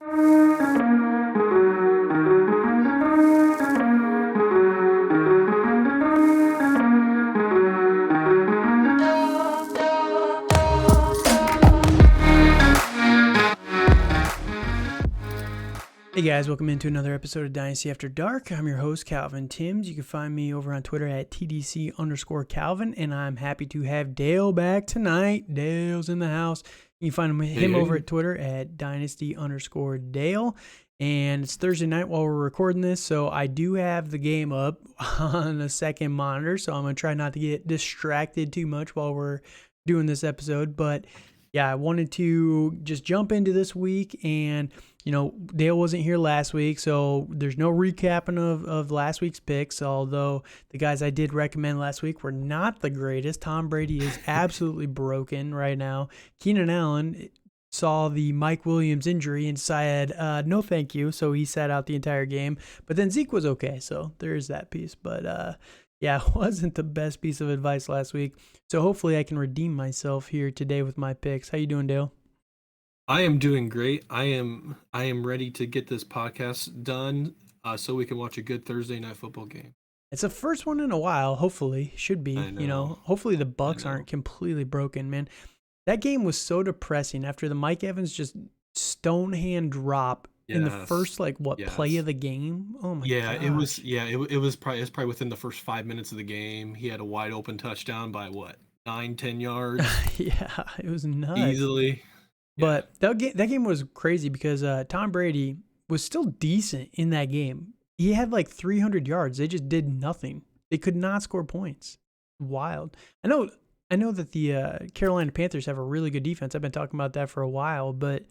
Hey guys, welcome into another episode of Dynasty After Dark. I'm your host, Calvin Timms. You can find me over on Twitter at TDC_Calvin, and I'm happy to have Dale back tonight. Dale's in the house. You can find him over at Twitter at Dynasty_Dale. And it's Thursday night while we're recording this, so I do have the game up on a second monitor, so I'm going to try not to get distracted too much while we're doing this episode. But yeah, I wanted to just jump into this week, and Dale wasn't here last week, so there's no recapping of last week's picks, although the guys I did recommend last week were not the greatest. Tom Brady is absolutely broken right now. Keenan Allen saw the Mike Williams injury and decided, no thank you, so he sat out the entire game. But then Zeke was okay, so there is that piece. But yeah, it wasn't the best piece of advice last week, so hopefully I can redeem myself here today with my picks. How you doing, Dale? I am doing great. I am ready to get this podcast done so we can watch a good Thursday night football game. It's the first one in a while, hopefully. Should be. I know. Hopefully the Bucs aren't completely broken, man. That game was so depressing after the Mike Evans just stone hand drop in the first play of the game. Oh my god. It was probably within the first 5 minutes of the game. He had a wide open touchdown by 9-10 yards. Yeah, it was nuts. Easily. But that game was crazy because Tom Brady was still decent in that game. He had like 300 yards. They just did nothing. They could not score points. Wild. I know that the Carolina Panthers have a really good defense. I've been talking about that for a while, but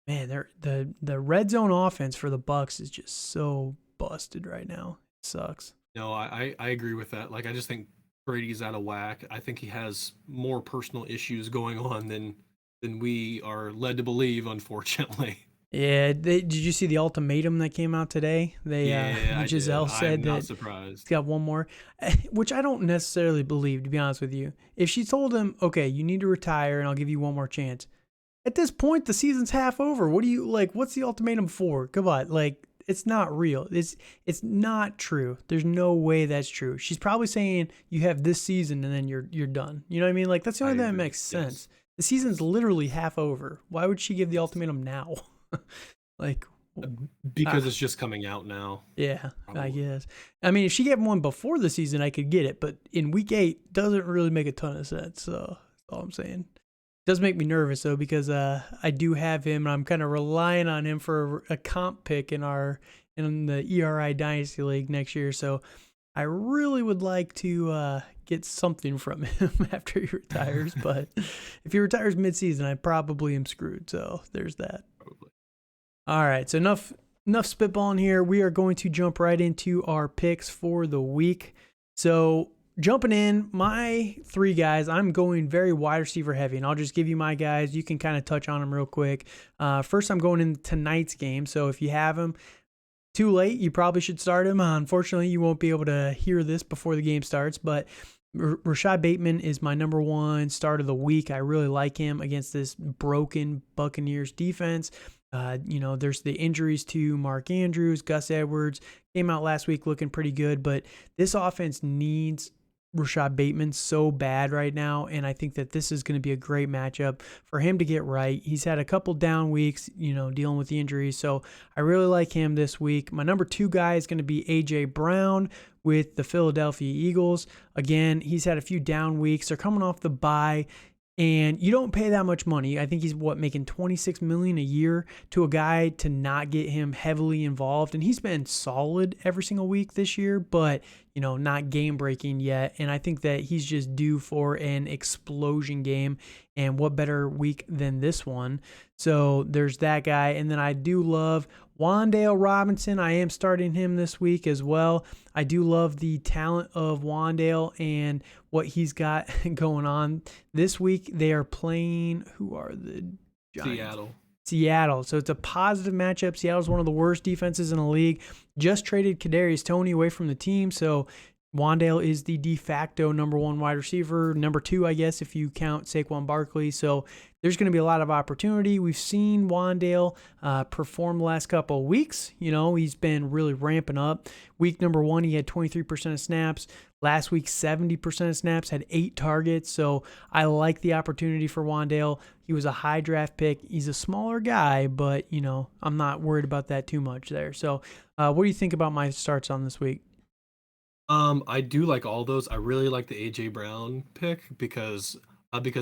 man, the red zone offense for the Bucs is just so busted right now. It sucks. No, I agree with that. I just think Brady's out of whack. I think he has more personal issues going on than we are led to believe, unfortunately. Yeah, did you see the ultimatum that came out today? Giselle said that he's got one more, which I don't necessarily believe, to be honest with you. If she told him, okay, you need to retire and I'll give you one more chance. At this point, the season's half over. What do you what's the ultimatum for? Come on, it's not real. It's not true. There's no way that's true. She's probably saying you have this season and then you're done. You know what I mean? That's the only thing that makes sense. The season's literally half over. Why would she give the ultimatum now? Because it's just coming out now. Yeah, probably. I guess. I mean, if she gave him one before the season, I could get it. But in week 8, doesn't really make a ton of sense. So that's all I'm saying. It does make me nervous, though, because I do have him, and I'm kind of relying on him for a comp pick in the ERI Dynasty League next year. So I really would like to get something from him after he retires. But if he retires mid-season, I probably am screwed. So there's that. Probably. All right. So enough spitballing here. We are going to jump right into our picks for the week. So jumping in, my 3 guys, I'm going very wide receiver heavy, and I'll just give you my guys. You can kind of touch on them real quick. First, I'm going in tonight's game. So if you have them, too late, you probably should start him. Unfortunately, you won't be able to hear this before the game starts, but Rashad Bateman is my number 1 start of the week. I really like him against this broken Buccaneers defense. There's the injuries to Mark Andrews, Gus Edwards came out last week looking pretty good, but this offense needs Rashad Bateman so bad right now, and I think that this is going to be a great matchup for him to get right. He's had a couple down weeks, dealing with the injuries, so I really like him this week. My number 2 guy is going to be A.J. Brown with the Philadelphia Eagles. Again, he's had a few down weeks. They're coming off the bye, and you don't pay that much money. I think he's making $26 million a year to a guy to not get him heavily involved, and he's been solid every single week this year, but not game breaking yet. And I think that he's just due for an explosion game, and what better week than this one? So there's that guy. And then I do love Wan'Dale Robinson. I am starting him this week as well. I do love the talent of Wan'Dale and what he's got going on. This week they are playing, who are the Giants? Seattle. So it's a positive matchup. Seattle's one of the worst defenses in the league. Just traded Kadarius Toney away from the team. So Wan'Dale is the de facto number 1 wide receiver. Number 2, I guess, if you count Saquon Barkley. So there's going to be a lot of opportunity. We've seen Wandale perform the last couple of weeks. He's been really ramping up. Week number 1, he had 23% of snaps. Last week, 70% of snaps, had 8 targets. So I like the opportunity for Wandale. He was a high draft pick. He's a smaller guy, but, I'm not worried about that too much there. So what do you think about my starts on this week? I do like all those. I really like the AJ Brown pick because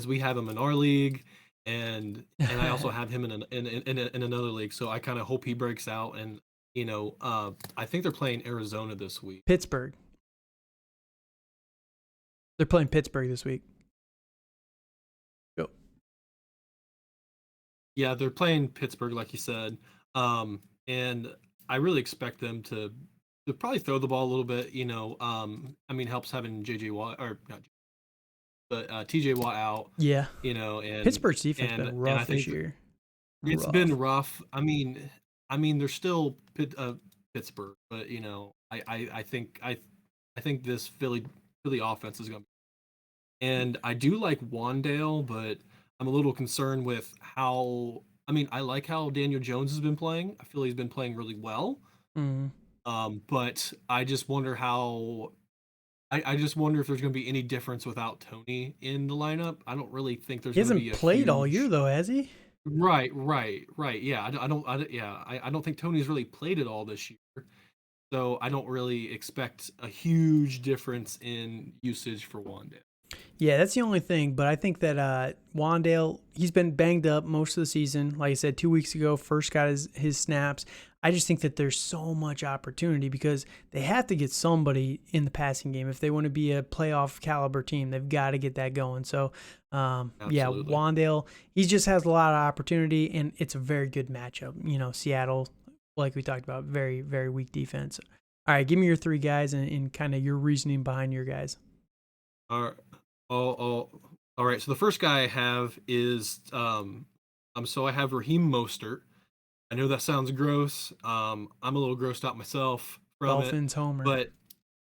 we have him in our league, and I also have him in another league. So I kind of hope he breaks out. And I think they're playing Arizona this week. Pittsburgh. They're playing Pittsburgh this week. Go. Yeah, they're playing Pittsburgh, like you said. And I really expect them to probably throw the ball a little bit. Helps having JJ Watt or not, but TJ Watt out. Yeah. And Pittsburgh's defense and been and rough I think this year. it's been rough. They're still Pittsburgh, but I think this Philly offense is going to. And I do like Wandale, but I'm a little concerned with how. I like how Daniel Jones has been playing. I feel he's been playing really well. Mm. But I just wonder how. I just wonder if there's going to be any difference without Tony in the lineup. I don't really think there's He going to be hasn't a played all year huge. though, has he? Right. Yeah, I don't think Tony's really played it all this year, so I don't really expect a huge difference in usage for Wandale. Yeah, that's the only thing. But I think that Wandale, he's been banged up most of the season. Like I said, 2 weeks ago, first got his snaps. I just think that there's so much opportunity because they have to get somebody in the passing game. If they want to be a playoff caliber team, they've got to get that going. So, yeah, Absolutely. Wandale, he just has a lot of opportunity, and it's a very good matchup. Seattle, like we talked about, very, very weak defense. All right, give me your 3 guys and kind of your reasoning behind your guys. All right. All right. So the first guy I have is so I have Raheem Mostert. I know that sounds gross. I'm a little grossed out myself from it, Dolphins homer. but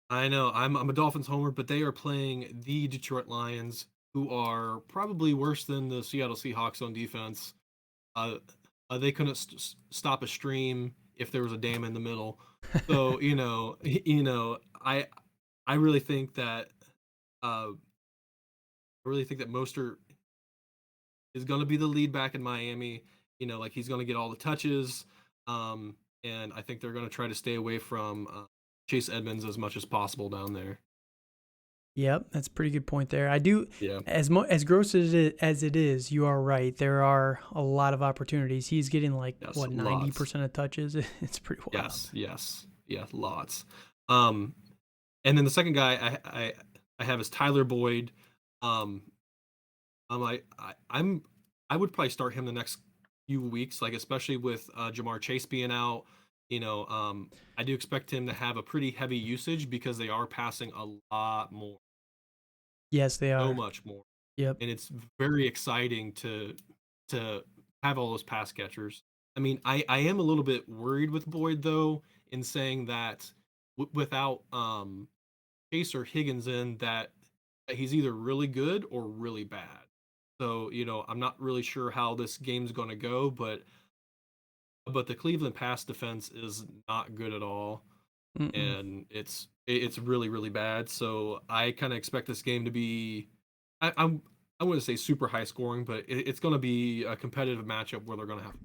I know I'm a Dolphins homer, but they are playing the Detroit Lions, who are probably worse than the Seattle Seahawks on defense. Uh, they couldn't stop a stream if there was a dam in the middle. So I really think that Mostert is going to be the lead back in Miami. Like he's going to get all the touches, and I think they're going to try to stay away from Chase Edmonds as much as possible down there. Yep, that's a pretty good point there. I do, Yeah. as gross as it is, you are right. There are a lot of opportunities. He's getting Yes, 90% of touches. It's pretty wild. Yes, lots. And then the second guy I have is Tyler Boyd. Um, I would probably start him the next few weeks, like especially with Jamar Chase being out. I do expect him to have a pretty heavy usage because they are passing a lot more, Yes, they so are. much more, Yep. and it's very exciting to have all those pass catchers. I am a little bit worried with Boyd though, in saying that without Chase or Higgins in, that he's either really good or really bad. So I'm not really sure how this game's going to go, but the Cleveland pass defense is not good at all, Mm-mm. and it's really really bad. So I kind of expect this game to be, I wouldn't say super high scoring, but it's going to be a competitive matchup where they're going to have.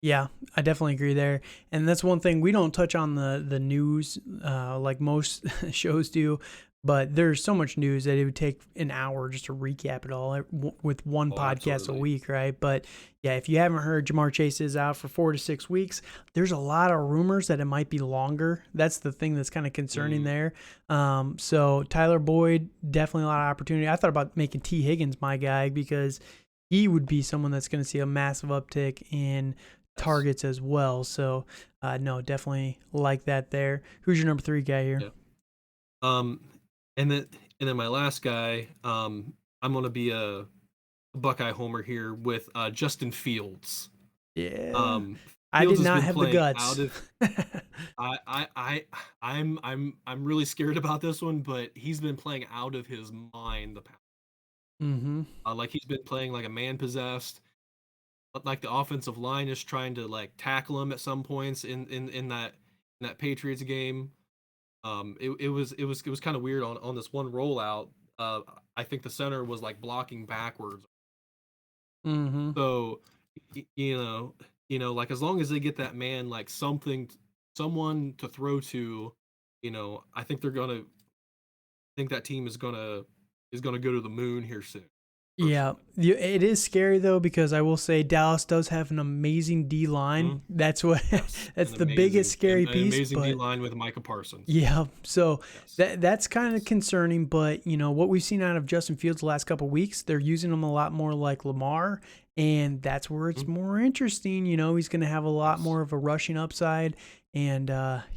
Yeah, I definitely agree there. And that's one thing we don't touch on the news like most shows do, but there's so much news that it would take an hour just to recap it all with one Oh, podcast a absolutely. week, right? But yeah, if you haven't heard, Jamar Chase is out for 4 to 6 weeks. There's a lot of rumors that it might be longer. That's the thing that's kind of concerning there. So Tyler Boyd, definitely a lot of opportunity. I thought about making T. Higgins my guy because he would be someone that's going to see a massive uptick in Yes. targets as well. So, no, definitely like that there. Who's your number 3 guy here? Yeah. Um, and then my last guy, I'm gonna be a Buckeye homer here with Justin Fields. Yeah. Um, I Fields did has not been have the playing guts. out of. I'm really scared about this one, but he's been playing out of his mind the past. Mm-hmm. Like he's been playing like a man possessed. Like the offensive line is trying to like tackle him at some points in that Patriots game. It was kind of weird on this one rollout. Uh, I think the center was like blocking backwards. Mm-hmm. So you know, like as long as they get that man like someone to throw to, I think they're gonna think that team is gonna go to the moon here soon. Yeah, Personally, it is scary though because I will say Dallas does have an amazing D line. hmm That's what yes, that's the biggest scary an piece. amazing D But line with Micah Parsons. yeah, so Yes, that's kind of yes, concerning. But what we've seen out of Justin Fields the last couple of weeks, they're using him a lot more like Lamar, and that's where it's mhm, more interesting. He's going to have a lot yes. more of a rushing upside, and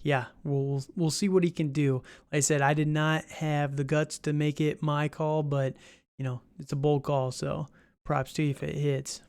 yeah, we'll see what he can do. Like I said, I did not have the guts to make it my call, but it's a bold call, so props to you if it hits.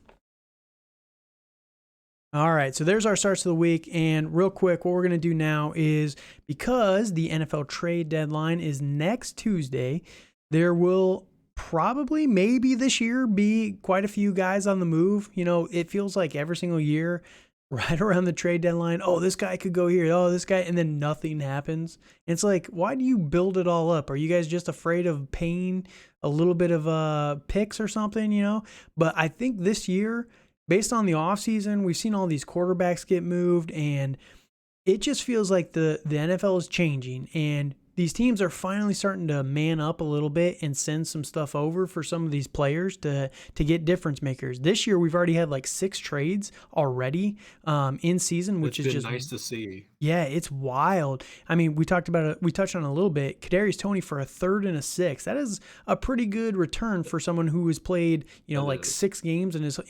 All right, so there's our starts of the week. And real quick, what we're going to do now is because the NFL trade deadline is next Tuesday, there will probably, maybe this year, be quite a few guys on the move. It feels like every single year, right around the trade deadline, oh, this guy could go here, oh, this guy, and then nothing happens. And it's like, why do you build it all up? Are you guys just afraid of paying a little bit of picks or something? But I think this year, based on the offseason, we've seen all these quarterbacks get moved, and it just feels like the NFL is changing, and these teams are finally starting to man up a little bit and send some stuff over for some of these players to get difference makers. This year, we've already had like 6 trades already in season, which It's is been just nice to see. yeah, it's wild. I mean, we talked about it. We touched on it a little bit. Kadarius Toney for a third and a sixth. That is a pretty good return for someone who has played, That like is. 6 games in his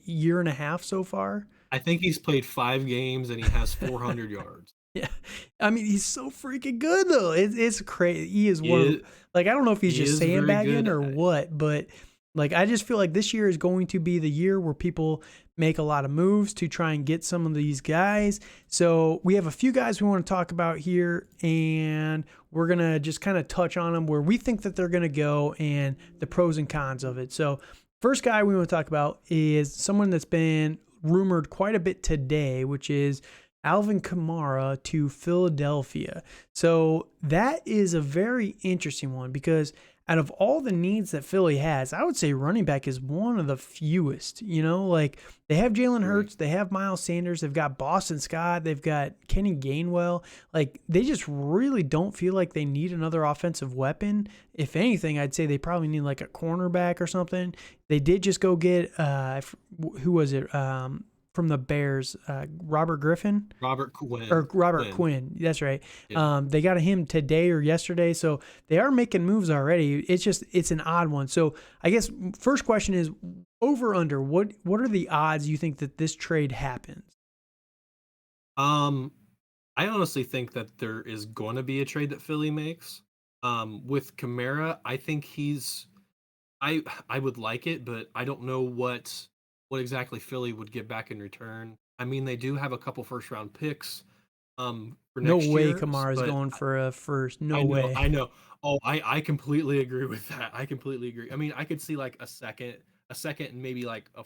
year and a half so far. I think he's played 5 games and he has 400 yards. Yeah, I mean, he's so freaking good though. It's crazy. He is He one of is, like I don't know if he's he just is very sandbagging good. or what, but like I just feel like this year is going to be the year where people make a lot of moves to try and get some of these guys. So we have a few guys we want to talk about here, and we're gonna just kind of touch on them where we think that they're gonna go and the pros and cons of it. So first guy we want to talk about is someone that's been rumored quite a bit today, which is Alvin Kamara to Philadelphia. So that is a very interesting one because out of all the needs that Philly has, I would say running back is one of the fewest. Like they have Jalen Agree. Hurts, they have Miles Sanders, they've got Boston Scott, they've got Kenny Gainwell. Like they just really don't feel like they need another offensive weapon. If anything, I'd say they probably need like a cornerback or something. They did just go get who was it? From the Bears, Robert Griffin Robert Quinn. or Robert Quinn. Quinn. That's right. Yeah. They got him today or yesterday, so they are making moves already. It's an odd one. So I guess first question is over under. What are the odds you think that this trade happens? Um, I honestly think that there is going to be a trade that Philly makes. With Kamara, I think I would like it, but I don't know what exactly Philly would get back in return. I mean, they do have a couple first round picks for No next way year, Kamara's but going for a first. No I know, way. I know. Oh, I completely agree with that. I completely agree. I mean, I could see like a second, and maybe like a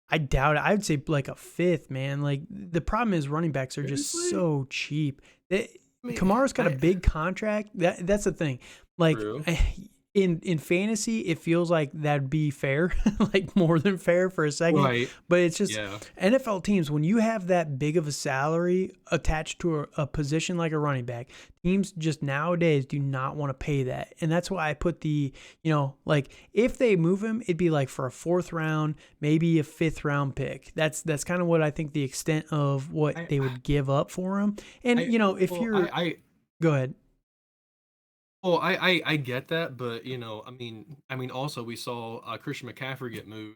I doubt it. I would say like a fifth, man. Like the problem is running backs are just seriously. so cheap. I mean, Kamara's got a I big contract. That's the thing. Like true. in fantasy, it feels like that'd be fair, like more than fair for a second. Right. But it's just Yeah. NFL teams when you have that big of a salary attached to a position like a running back, teams just nowadays do not want to pay that, and that's why I put like if they move him, it'd be like for a 4th round, maybe a 5th round pick. That's kind of what I think the extent of what I they would give up for him. And if well, you're go ahead. I get that, but I mean, also we saw Christian McCaffrey get moved,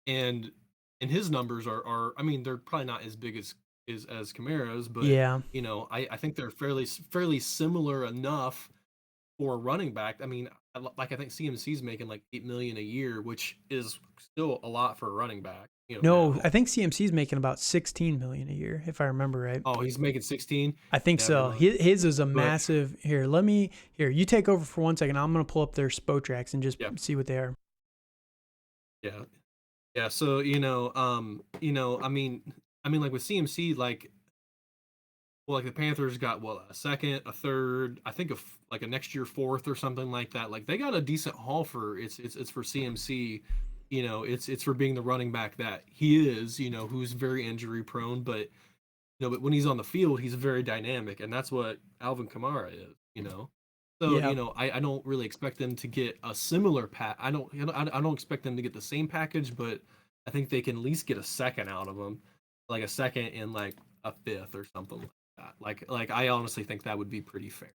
and his numbers are, I mean, they're probably not as big as Kamara's, but Yeah. I think they're fairly similar enough for a running back. I mean, like I think CMC's making like 8 million a year, which is still a lot for a running back. No, Now. I think CMC is making about 16 million a year, if I remember right. Oh, he's making 16. I think Never so. mind. His is a But massive. Here, you take over for 1 second. I'm gonna pull up their SPO tracks and just yeah, see what they are. Yeah. Yeah. So, I mean, like with CMC, like the Panthers got what, a second, a third, I think like a next year fourth or something like that. Like they got a decent haul for it's for CMC. It's for being the running back that he is. Who's very injury prone, but when he's on the field, he's very dynamic, and that's what Alvin Kamara is. So Yeah. I don't really expect them to get a similar I don't expect them to get the same package, but I think they can at least get a second out of him, like a second and like a fifth or something like that. Like I honestly think that would be pretty fair.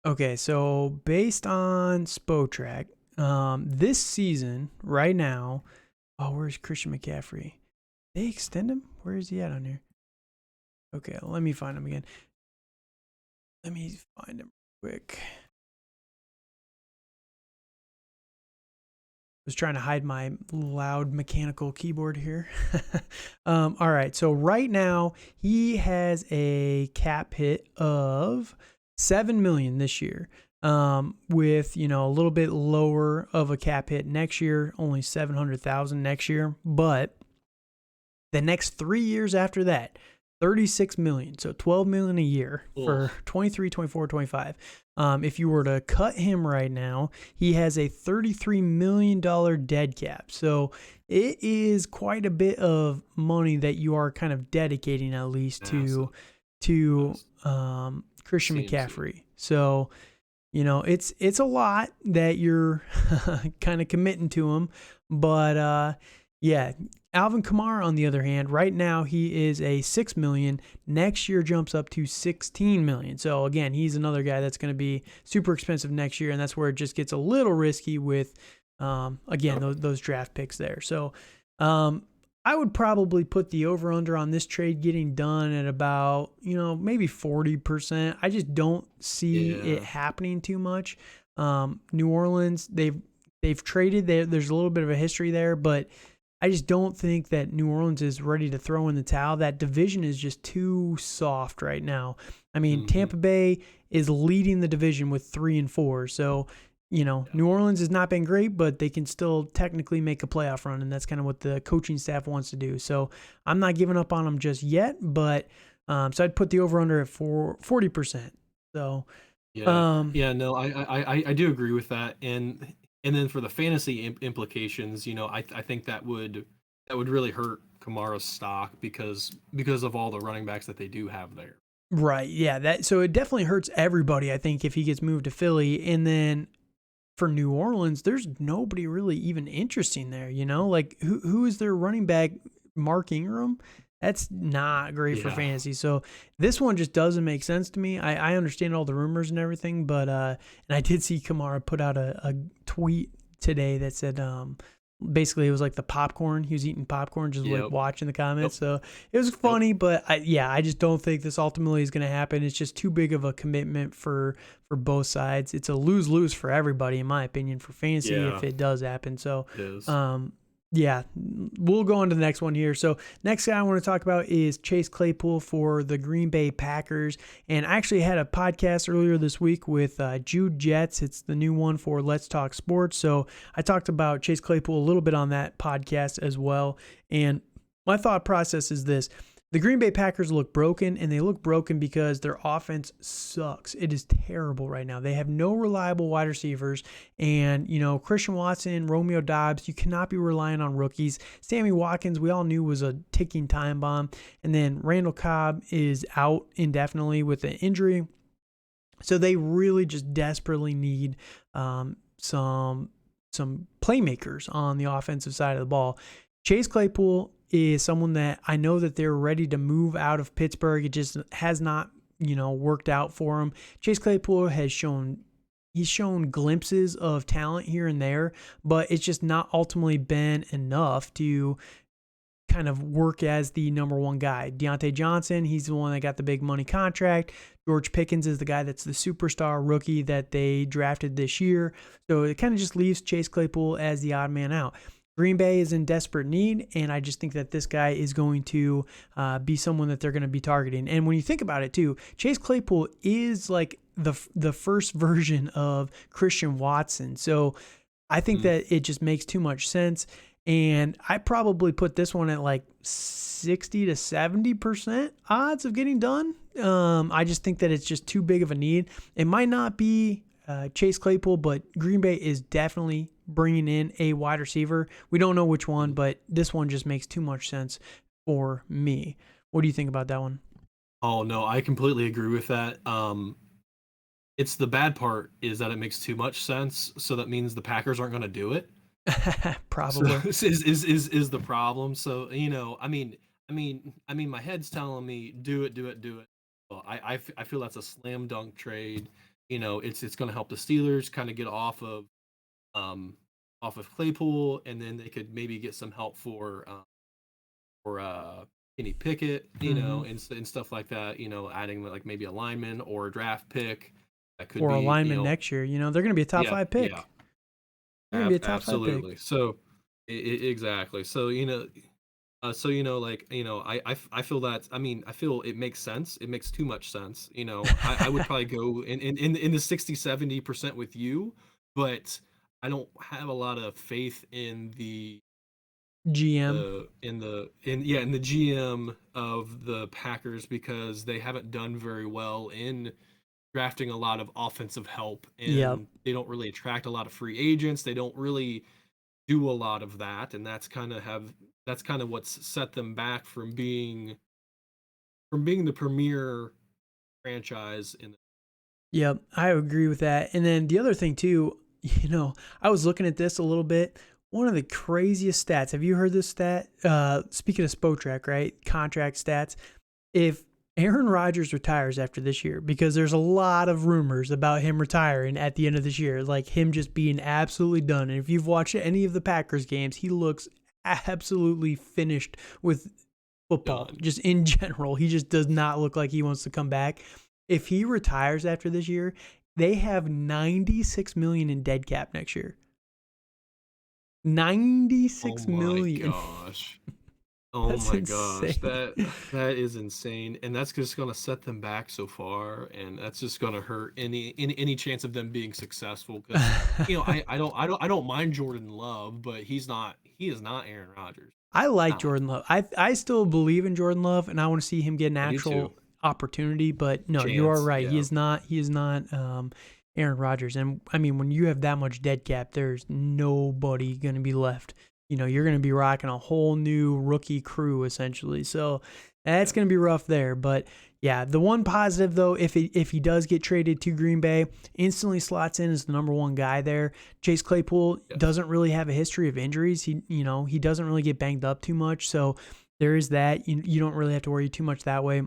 Okay, so based on Spotrac, this season right now, oh, where's Christian McCaffrey? They extend him? Where is he at on here? Okay, let me find him again. Let me find him quick. Was trying to hide my loud mechanical keyboard here. All right, so right now he has a cap hit of $7 million this year. With a little bit lower of a cap hit next year, only $700,000 next year, but the next 3 years after that, $36 million, so $12 million a year for 23, 24, 25. If you were to cut him right now, he has a $33 million dead cap. So it is quite a bit of money that you are kind of dedicating at least to Christian CMC. McCaffrey. So it's a lot that you're kind of committing to him, but yeah. Alvin Kamara, on the other hand, right now he is a $6 million. Next year jumps up to $16 million. So again, he's another guy that's going to be super expensive next year, and that's where it just gets a little risky with, those draft picks there. So I would probably put the over/under on this trade getting done at about maybe 40%. I just don't see it happening too much. New Orleans, they've traded. There's a little bit of a history there, but I just don't think that New Orleans is ready to throw in the towel. That division is just too soft right now. I mean, Tampa Bay is leading the division with 3-4. So, New Orleans has not been great, but they can still technically make a playoff run, and that's kind of what the coaching staff wants to do. So I'm not giving up on them just yet, but so I'd put the over-under at 40%. So no, I do agree with that, and then for the fantasy implications, I think that would really hurt Kamara's stock because of all the running backs that they do have there. Right, yeah, so it definitely hurts everybody, I think, if he gets moved to Philly. And then for New Orleans, there's nobody really even interesting there, like who is their running back? Mark Ingram? That's not great for fantasy. So this one just doesn't make sense to me. I understand all the rumors and everything, but and I did see Kamara put out a tweet today that said basically it was like the popcorn. He was eating popcorn, just like watching the comments. So it was funny, but I just don't think this ultimately is going to happen. It's just too big of a commitment for both sides. It's a lose-lose for everybody, in my opinion, for fantasy if it does happen. So yeah, we'll go on to the next one here. So next guy I want to talk about is Chase Claypool for the Green Bay Packers. And I actually had a podcast earlier this week with Jude Jets. It's the new one for Let's Talk Sports. So I talked about Chase Claypool a little bit on that podcast as well. And my thought process is this. The Green Bay Packers look broken, and they look broken because their offense sucks. It is terrible right now. They have no reliable wide receivers, and, Christian Watson, Romeo Doubs, you cannot be relying on rookies. Sammy Watkins, we all knew was a ticking time bomb, and then Randall Cobb is out indefinitely with an injury. So they really just desperately need some playmakers on the offensive side of the ball. Chase Claypool is someone that I know that they're ready to move out of Pittsburgh. It just has not, worked out for him. Chase Claypool has shown glimpses of talent here and there, but it's just not ultimately been enough to kind of work as the number one guy. Deontay Johnson, he's the one that got the big money contract. George Pickens is the guy that's the superstar rookie that they drafted this year. So it kind of just leaves Chase Claypool as the odd man out. Green Bay is in desperate need, and I just think that this guy is going to be someone that they're going to be targeting. And when you think about it, too, Chase Claypool is like the first version of Christian Watson. So I think that it just makes too much sense. And I probably put this one at like 60 to 70% odds of getting done. I just think that it's just too big of a need. It might not be Chase Claypool, but Green Bay is definitely bringing in a wide receiver. We don't know which one, but this one just makes too much sense for me. What do you think about that one? Oh no, I completely agree with that. It's the bad part is that it makes too much sense, so that means the Packers aren't going to do it. So Probably. is the problem. So my head's telling me do it, do it, do it. Well, I feel that's a slam dunk trade. It's going to help the Steelers kind of get um off of Claypool, and then they could maybe get some help for Kenny Pickett, Hmm. and stuff like that. Adding like maybe a lineman or a draft pick that could Or a be, lineman next year. They're going to be a top yeah, five yeah, pick. They're going to be a top five pick. absolutely. So exactly. So I feel that. I feel it makes sense. It makes too much sense. I would probably go in the 60-70% with you, but I don't have a lot of faith in GM. in the GM of the Packers, because they haven't done very well in drafting a lot of offensive help, Yep. and they don't really attract a lot of free agents. They don't really do a lot of that, and that's kind of what's set them back from being the premier franchise in. Yep, I agree with that. And then the other thing too, I was looking at this a little bit. One of the craziest stats. Have you heard this stat? Speaking of Spotrac, right? Contract stats. If Aaron Rodgers retires after this year, because there's a lot of rumors about him retiring at the end of this year, like him just being absolutely done. And if you've watched any of the Packers games, he looks absolutely finished with football, Done. just in general. He just does not look like he wants to come back. If he retires after this year, they have 96 million in dead cap next year. Oh 96 my million. gosh. Oh That's my gosh, insane. that is insane, and that's just gonna set them back so far, and that's just gonna hurt any chance of them being successful. Because I don't mind Jordan Love, but he is not Aaron Rodgers. I like Not. Jordan Love. I still believe in Jordan Love, and I want to see him get an I do actual too. opportunity. But no, you are Chance, right. He yeah, is not. He is not Aaron Rodgers. And I mean, when you have that much dead cap, there's nobody going to be left. You're going to be rocking a whole new rookie crew essentially. So that's yeah, going to be rough there. But yeah, the one positive though, if he does get traded to Green Bay, instantly slots in as the number one guy there. Chase Claypool yes. doesn't really have a history of injuries. He doesn't really get banged up too much. So there is that. You don't really have to worry too much that way.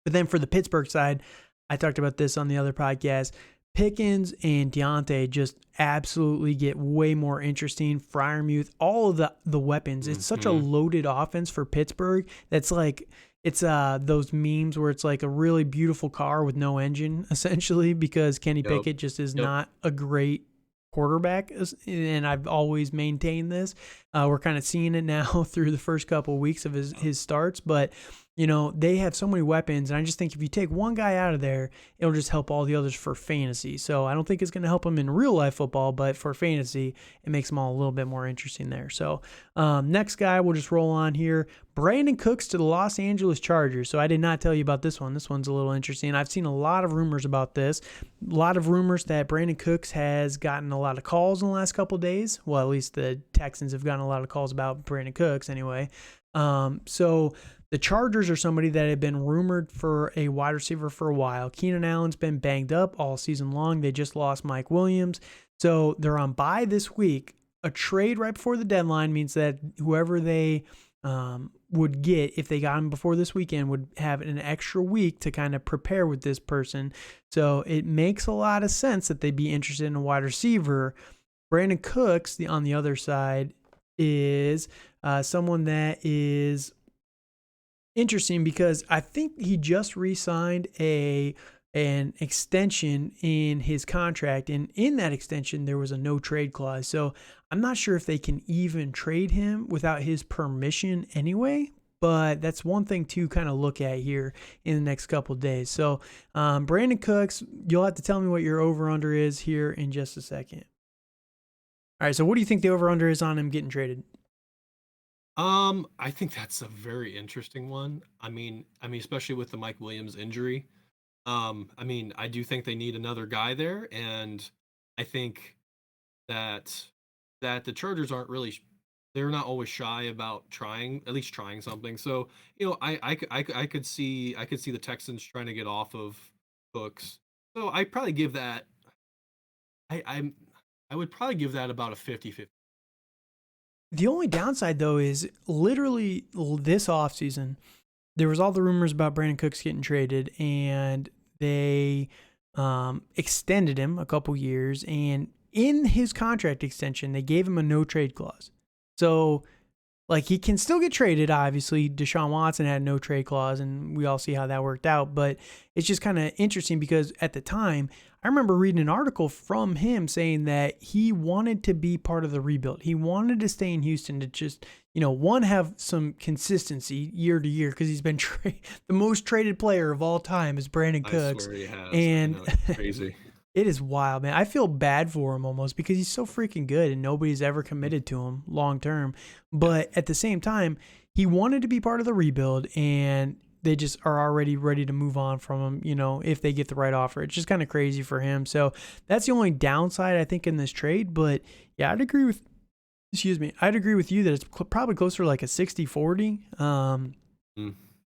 But then for the Pittsburgh side, I talked about this on the other podcast. Pickens and Deontay just absolutely get way more interesting. Fryermuth, all of the weapons. It's such a Hmm. loaded offense for Pittsburgh. That's like it's those memes where it's like a really beautiful car with no engine, essentially, because Kenny Yep, Pickett just is yep. not a great quarterback. And I've always maintained this. We're kind of seeing it now through the first couple of weeks of his starts, but they have so many weapons, and I just think if you take one guy out of there, it'll just help all the others for fantasy. So I don't think it's going to help them in real life football, but for fantasy, it makes them all a little bit more interesting there. So next guy, we'll just roll on here. Brandon Cooks to the Los Angeles Chargers. So I did not tell you about this one. This one's a little interesting. I've seen a lot of rumors about this. A lot of rumors that Brandon Cooks has gotten a lot of calls in the last couple of days. Well, at least the Texans have gotten a lot of calls about Brandon Cooks anyway. So the Chargers are somebody that had been rumored for a wide receiver for a while. Keenan Allen's been banged up all season long. They just lost Mike Williams. So they're on bye this week. A trade right before the deadline means that whoever they would get, if they got him before this weekend, would have an extra week to kind of prepare with this person. So it makes a lot of sense that they'd be interested in a wide receiver. Brandon Cooks, on the other side, is someone that is interesting because I think he just re-signed an extension in his contract, and in that extension there was a no trade clause. So I'm not sure if they can even trade him without his permission anyway. But that's one thing to kind of look at here in the next couple of days. So Brandon Cooks, you'll have to tell me what your over-under is here in just a second. All right, so what do you think the over-under is on him getting traded? I think that's a very interesting one. I mean, especially with the Mike Williams injury. I mean, I do think they need another guy there, and I think that the Chargers aren't really they're not always shy about trying at least trying something. So, I could see the Texans trying to get off of Cooks. So I probably give that I'm I would probably give that about a 50-50. The only downside though is literally this offseason, there was all the rumors about Brandon Cooks getting traded, and they extended him a couple years. And in his contract extension, they gave him a no trade clause. So, like, he can still get traded. Obviously, Deshaun Watson had no trade clause, and we all see how that worked out. But it's just kind of interesting because at the time, I remember reading an article from him saying that he wanted to be part of the rebuild. He wanted to stay in Houston to just, one, have some consistency year to year, because he's been the most traded player of all time is Brandon I Cooks. swear he has. I And know, it's crazy. it is wild, man. I feel bad for him almost because he's so freaking good and nobody's ever committed to him long term. But at the same time, he wanted to be part of the rebuild, and they just are already ready to move on from him, if they get the right offer. It's just kind of crazy for him. So that's the only downside, I think, in this trade. But yeah, I'd agree with you that it's probably closer to like a 60-40.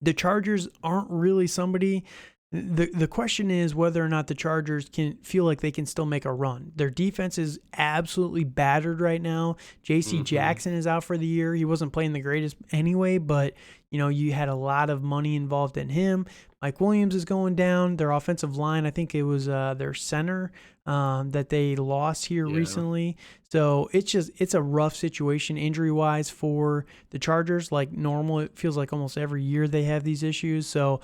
The Chargers aren't really somebody. The question is whether or not the Chargers can feel like they can still make a run. Their defense is absolutely battered right now. J.C. Jackson is out for the year. He wasn't playing the greatest anyway, but you had a lot of money involved in him. Mike Williams is going down. Their offensive line, I think it was their center that they lost here recently. So it's a rough situation injury-wise for the Chargers. Like normal, it feels like almost every year they have these issues. So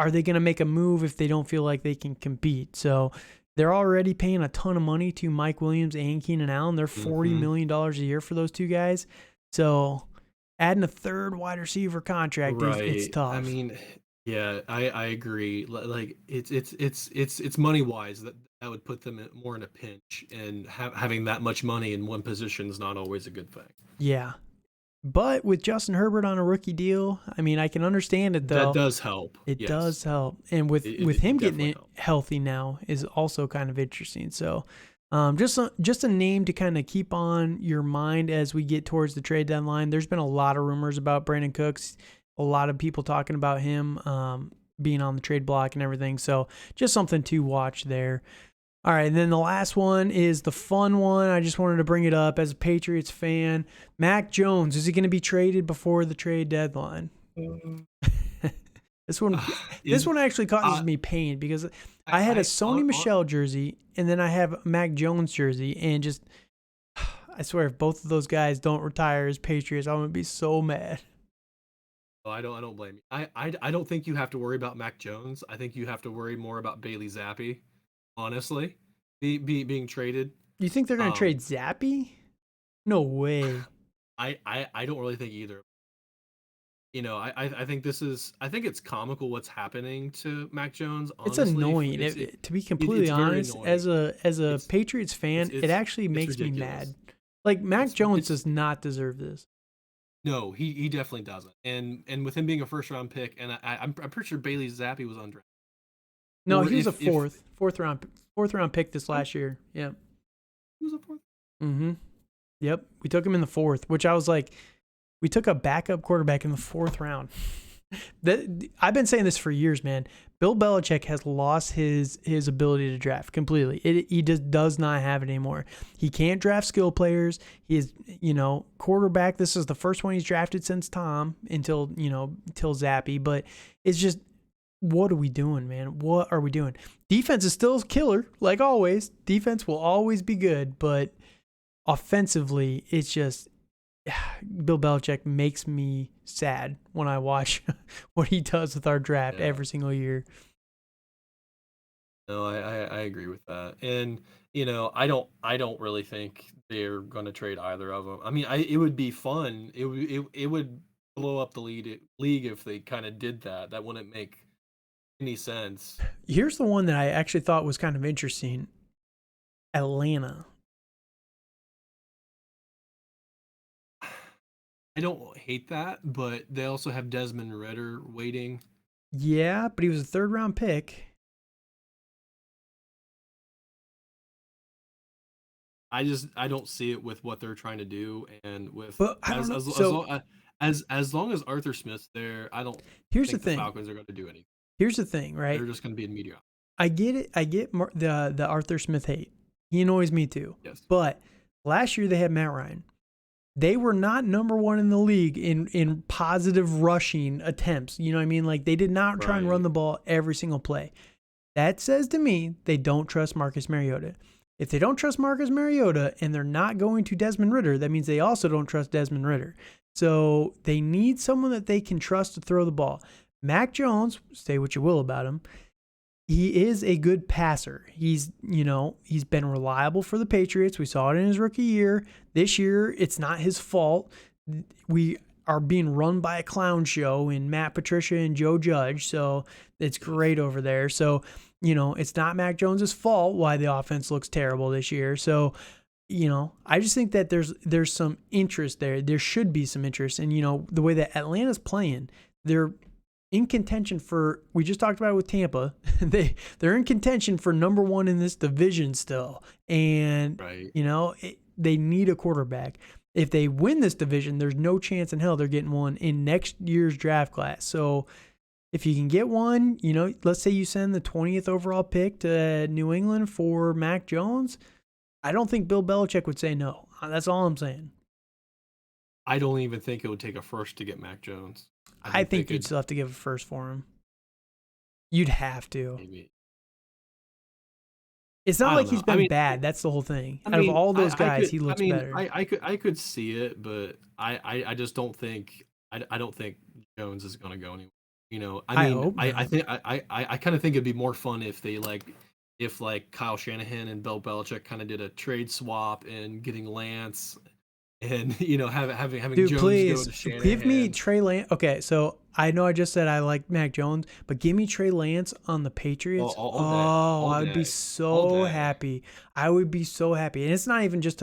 are they going to make a move if they don't feel like they can compete? So they're already paying a ton of money to Mike Williams and Keenan Allen. They're $40 million a year for those two guys. So adding a third wide receiver contract it's tough. I mean, yeah, I agree. Like it's money wise that would put them more in a pinch, and having that much money in one position is not always a good thing. Yeah. But with Justin Herbert on a rookie deal, I mean, I can understand it though. That does help. It does help. And with him getting healthy now is also kind of interesting. So just a name to kind of keep on your mind as we get towards the trade deadline. There's been a lot of rumors about Brandon Cooks, a lot of people talking about him being on the trade block and everything. So just something to watch there. All right, and then the last one is the fun one. I just wanted to bring it up as a Patriots fan. Mac Jones, is he going to be traded before the trade deadline? This one actually causes me pain because I had a Sony Michel jersey, and then I have a Mac Jones jersey, and just I swear if both of those guys don't retire as Patriots, I'm going to be so mad. Oh, I don't blame you. I don't think you have to worry about Mac Jones. I think you have to worry more about Bailey Zappi. Honestly, being traded. You think they're going to trade Zappi? No way. I don't really think either. I think it's comical what's happening to Mac Jones. Honestly. It's annoying. To be completely honest, as a Patriots fan, it actually makes me mad. Like Mac Jones does not deserve this. No, he definitely doesn't. And with him being a first round pick, and I'm pretty sure Bailey Zappi was undrafted. No, he was a fourth round pick this last year. Yeah. He was a fourth? Mm-hmm. Yep. We took him in the fourth, which I was like, we took a backup quarterback in the fourth round. I've been saying this for years, man. Bill Belichick has lost his ability to draft completely. He just does not have it anymore. He can't draft skill players. He is, quarterback. This is the first one he's drafted since Tom until Zappi. But it's just, what are we doing, man? What are we doing? Defense is still killer, like always. Defense will always be good, but offensively, it's just Bill Belichick makes me sad when I watch what he does with our draft every single year. No, I agree with that, and I don't really think they're going to trade either of them. I mean, it would be fun. It would blow up the league if they kind of did that. That wouldn't make any sense. Here's the one that I actually thought was kind of interesting. Atlanta. I don't hate that, but they also have Desmond Ritter waiting. Yeah, but he was a third round pick. I don't see it with what they're trying to do, and with But I don't know. So as long as Arthur Smith's there, I don't here's the think the thing. Falcons are going to do anything. Here's the thing, right? They're just going to be in mediocrity. I get it. I get the Arthur Smith hate. He annoys me too. Yes. But last year they had Matt Ryan. They were not number one in the league in positive rushing attempts. You know what I mean? Like they did not try and run the ball every single play. That says to me they don't trust Marcus Mariota. If they don't trust Marcus Mariota and they're not going to Desmond Ritter, that means they also don't trust Desmond Ritter. So they need someone that they can trust to throw the ball. Mac Jones, say what you will about him, he is a good passer. He's been reliable for the Patriots. We saw it in his rookie year. This year, it's not his fault. We are being run by a clown show in Matt Patricia and Joe Judge, so it's great over there. So, it's not Mac Jones's fault why the offense looks terrible this year. So, I just think that there's some interest there. There should be some interest. And, the way that Atlanta's playing, they're in contention for, we just talked about it with Tampa. They're in contention for number one in this division still. And, they need a quarterback. If they win this division, there's no chance in hell they're getting one in next year's draft class. So if you can get one, let's say you send the 20th overall pick to New England for Mac Jones, I don't think Bill Belichick would say no. That's all I'm saying. I don't even think it would take a first to get Mac Jones. I think you'd still have to give a first for him. You'd have to. Maybe. It's not like he's been bad. That's the whole thing. Out of all those guys, he looks better. I could see it, but I just don't think I don't think Jones is going to go anywhere. I kind of think it'd be more fun if they if Kyle Shanahan and Bill Belichick kind of did a trade swap and getting Lance. And having Dude, Jones please go to Shanahan. Give me Trey Lance. Okay, so I know I just said I like Mac Jones, but give me Trey Lance on the Patriots. I would be so happy. I would be so happy, and it's not even just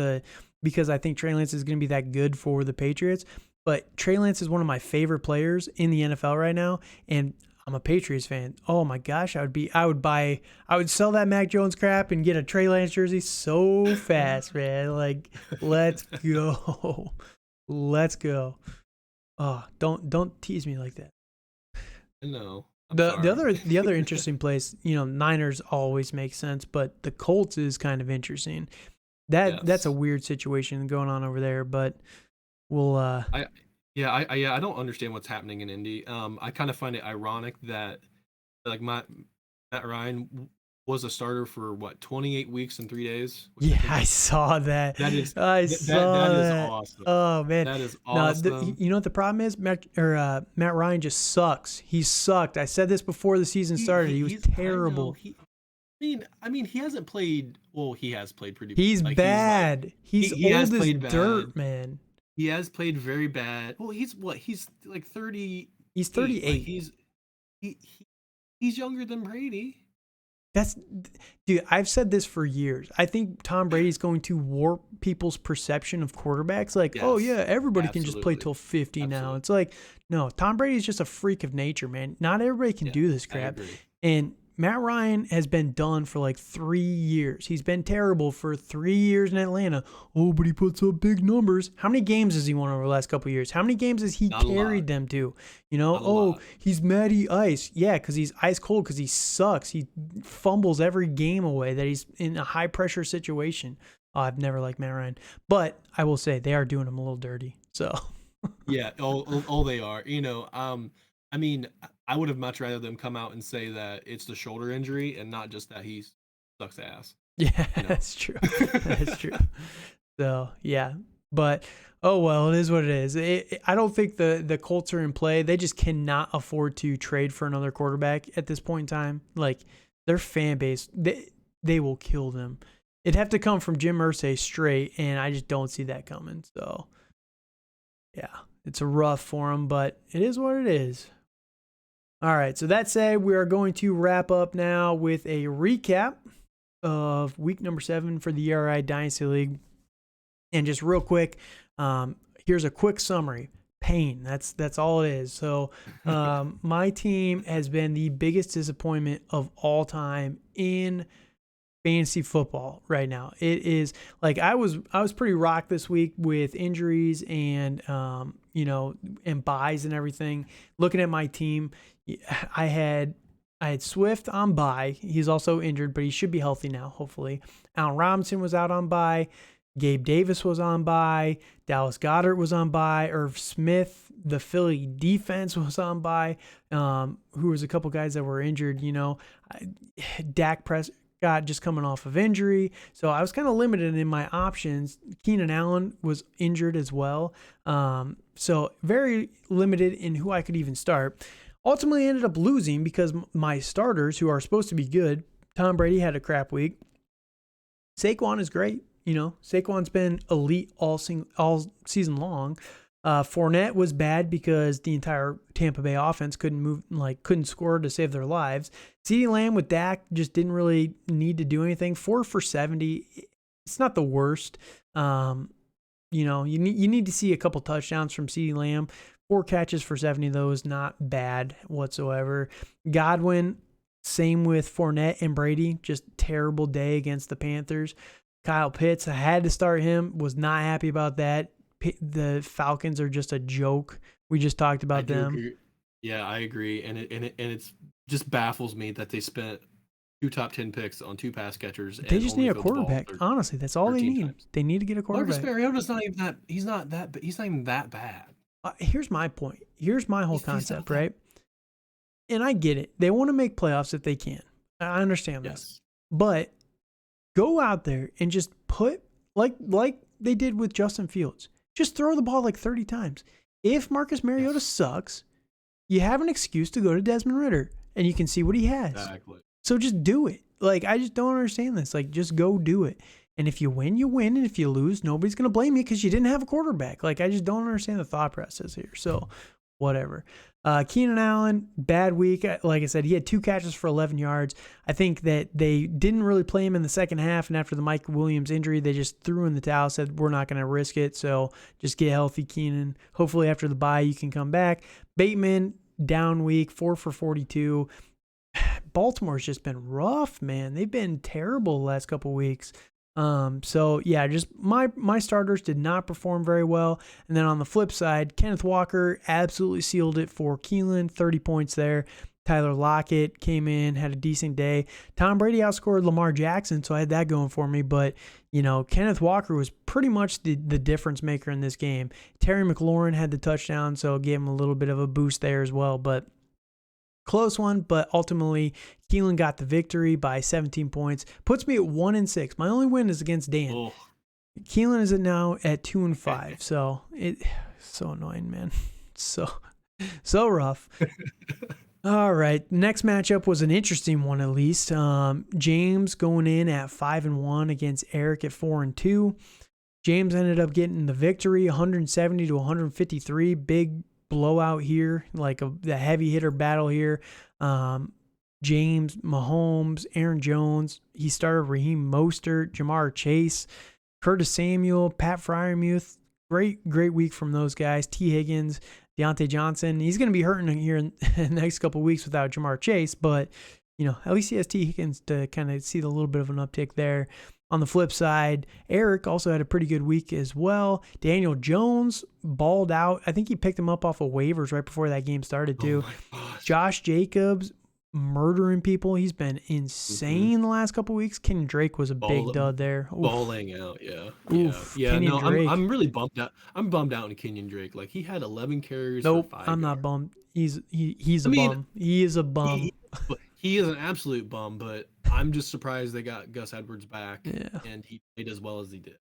because I think Trey Lance is going to be that good for the Patriots, but Trey Lance is one of my favorite players in the NFL right now, and I'm a Patriots fan. Oh my gosh, I would sell that Mac Jones crap and get a Trey Lance jersey so fast, man. Like, let's go. Let's go. Oh, don't tease me like that. No. The other interesting place, Niners always make sense, but the Colts is kind of interesting. That's a weird situation going on over there, but we'll I don't understand what's happening in Indy. I kind of find it ironic that Matt Ryan was a starter for 28 weeks and 3 days. Yeah, I saw that. That is is awesome. Oh man, that is awesome. You know what the problem is? Matt Ryan just sucks. He sucked. I said this before the season started. He was terrible. I mean, he hasn't played. Well, he has played pretty. He's bad. He's old as dirt, man. He has played very bad. Well, he's 30. He's 38. He's younger than Brady. Dude, I've said this for years. I think Tom Brady's going to warp people's perception of quarterbacks. Like, oh yeah, everybody can just play till 50 now. It's like, no, Tom Brady's just a freak of nature, man. Not everybody can do this crap. And Matt Ryan has been done for 3 years. He's been terrible for 3 years in Atlanta. Oh, but he puts up big numbers. How many games has he won over the last couple of years? How many games has he carried them to? He's Matty Ice. Yeah, because he's ice cold because he sucks. He fumbles every game away that he's in a high-pressure situation. Oh, I've never liked Matt Ryan. But I will say they are doing him a little dirty. So yeah, all they are. I mean, I would have much rather them come out and say that it's the shoulder injury and not just that he sucks ass. Yeah, that's true. That's true. So, yeah. But, oh, well, it is what it is. I don't think the Colts are in play. They just cannot afford to trade for another quarterback at this point in time. Their fan base, they will kill them. It'd have to come from Jim Irsay straight, and I just don't see that coming. So, yeah, it's a rough for them, but it is what it is. All right, so that said, we are going to wrap up now with a recap of week number 7 for the ERI Dynasty League. And just real quick, here's a quick summary. pain. That's all it is. So my team has been the biggest disappointment of all time in fantasy football right now. It is like I was pretty rocked this week with injuries and and buys and everything. Looking at my team, I had Swift on bye. He's also injured, but he should be healthy now, hopefully. Allen Robinson was out on bye. Gabe Davis was on bye. Dallas Goedert was on bye. Irv Smith, the Philly defense, was on bye. Who was a couple guys that were injured, Dak Prescott just coming off of injury. So I was kind of limited in my options. Keenan Allen was injured as well. So very limited in who I could even start. Ultimately ended up losing because my starters, who are supposed to be good, Tom Brady had a crap week. Saquon is great. Saquon's been elite all season long. Fournette was bad because the entire Tampa Bay offense couldn't score to save their lives. CeeDee Lamb with Dak just didn't really need to do anything. 4 for 70. It's not the worst. You need to see a couple touchdowns from CeeDee Lamb. 4 catches for 70, though, is not bad whatsoever. Godwin, same with Fournette and Brady, just terrible day against the Panthers. Kyle Pitts, I had to start him, was not happy about that. The Falcons are just a joke. We just talked about them. Agree. Yeah, I agree. And it's just baffles me that they spent 2 top 10 picks on 2 pass catchers. They just need a quarterback. Honestly, that's all they need. Times. They need to get a quarterback. Marcus Mariota's not even that. He's not even that bad. Here's my point. Here's my whole concept, right? And I get it. They want to make playoffs if they can. I understand this. But go out there and just put, like they did with Justin Fields, just throw the ball like 30 times. If Marcus Mariota sucks, you have an excuse to go to Desmond Ridder, and you can see what he has. Exactly. So just do it. I just don't understand this. Just go do it. And if you win, you win. And if you lose, nobody's going to blame you because you didn't have a quarterback. I just don't understand the thought process here. So whatever. Keenan Allen, bad week. Like I said, he had 2 catches for 11 yards. I think that they didn't really play him in the second half. And after the Mike Williams injury, they just threw in the towel, said, we're not going to risk it. So just get healthy, Keenan. Hopefully after the bye, you can come back. Bateman, down week, 4 for 42. Baltimore's just been rough, man. They've been terrible the last couple weeks. So yeah, just my starters did not perform very well. And then on the flip side, Kenneth Walker absolutely sealed it for Keelan, 30 points there. Tyler Lockett came in, had a decent day. Tom Brady outscored Lamar Jackson, so I had that going for me. But, Kenneth Walker was pretty much the difference maker in this game. Terry McLaurin had the touchdown, so gave him a little bit of a boost there as well. But close one, but ultimately Keelan got the victory by 17 points. Puts me at 1-6. My only win is against Dan. Oh. Keelan is now at 2-5. So it's so annoying, man. So rough. All right. Next matchup was an interesting one, at least. James going in at 5-1 against Eric at 4-2. James ended up getting the victory, 170 to 153. Big blowout here, the heavy hitter battle here. James, Mahomes, Aaron Jones. He started Raheem Mostert, Jamar Chase, Curtis Samuel, Pat Freiermuth. Great week from those guys. T. Higgins, Deontay Johnson. He's going to be hurting here in the next couple of weeks without Jamar Chase, but at least he has T. Higgins to kind of see a little bit of an uptick there. On the flip side, Eric also had a pretty good week as well. Daniel Jones balled out. I think he picked him up off of waivers right before that game started too. Josh Jacobs murdering people. He's been insane the last couple weeks. Kenyon Drake was a big dud there. Oof. Balling out, yeah. Oof. Yeah, Kenyon Drake. I'm really bummed out. I'm bummed out in Kenyon Drake. He had 11 carries Nope, for 5 I'm not yards. bummed. He's a bum. He is a bum. He is an absolute bum, but I'm just surprised they got Gus Edwards back, and he played as well as he did.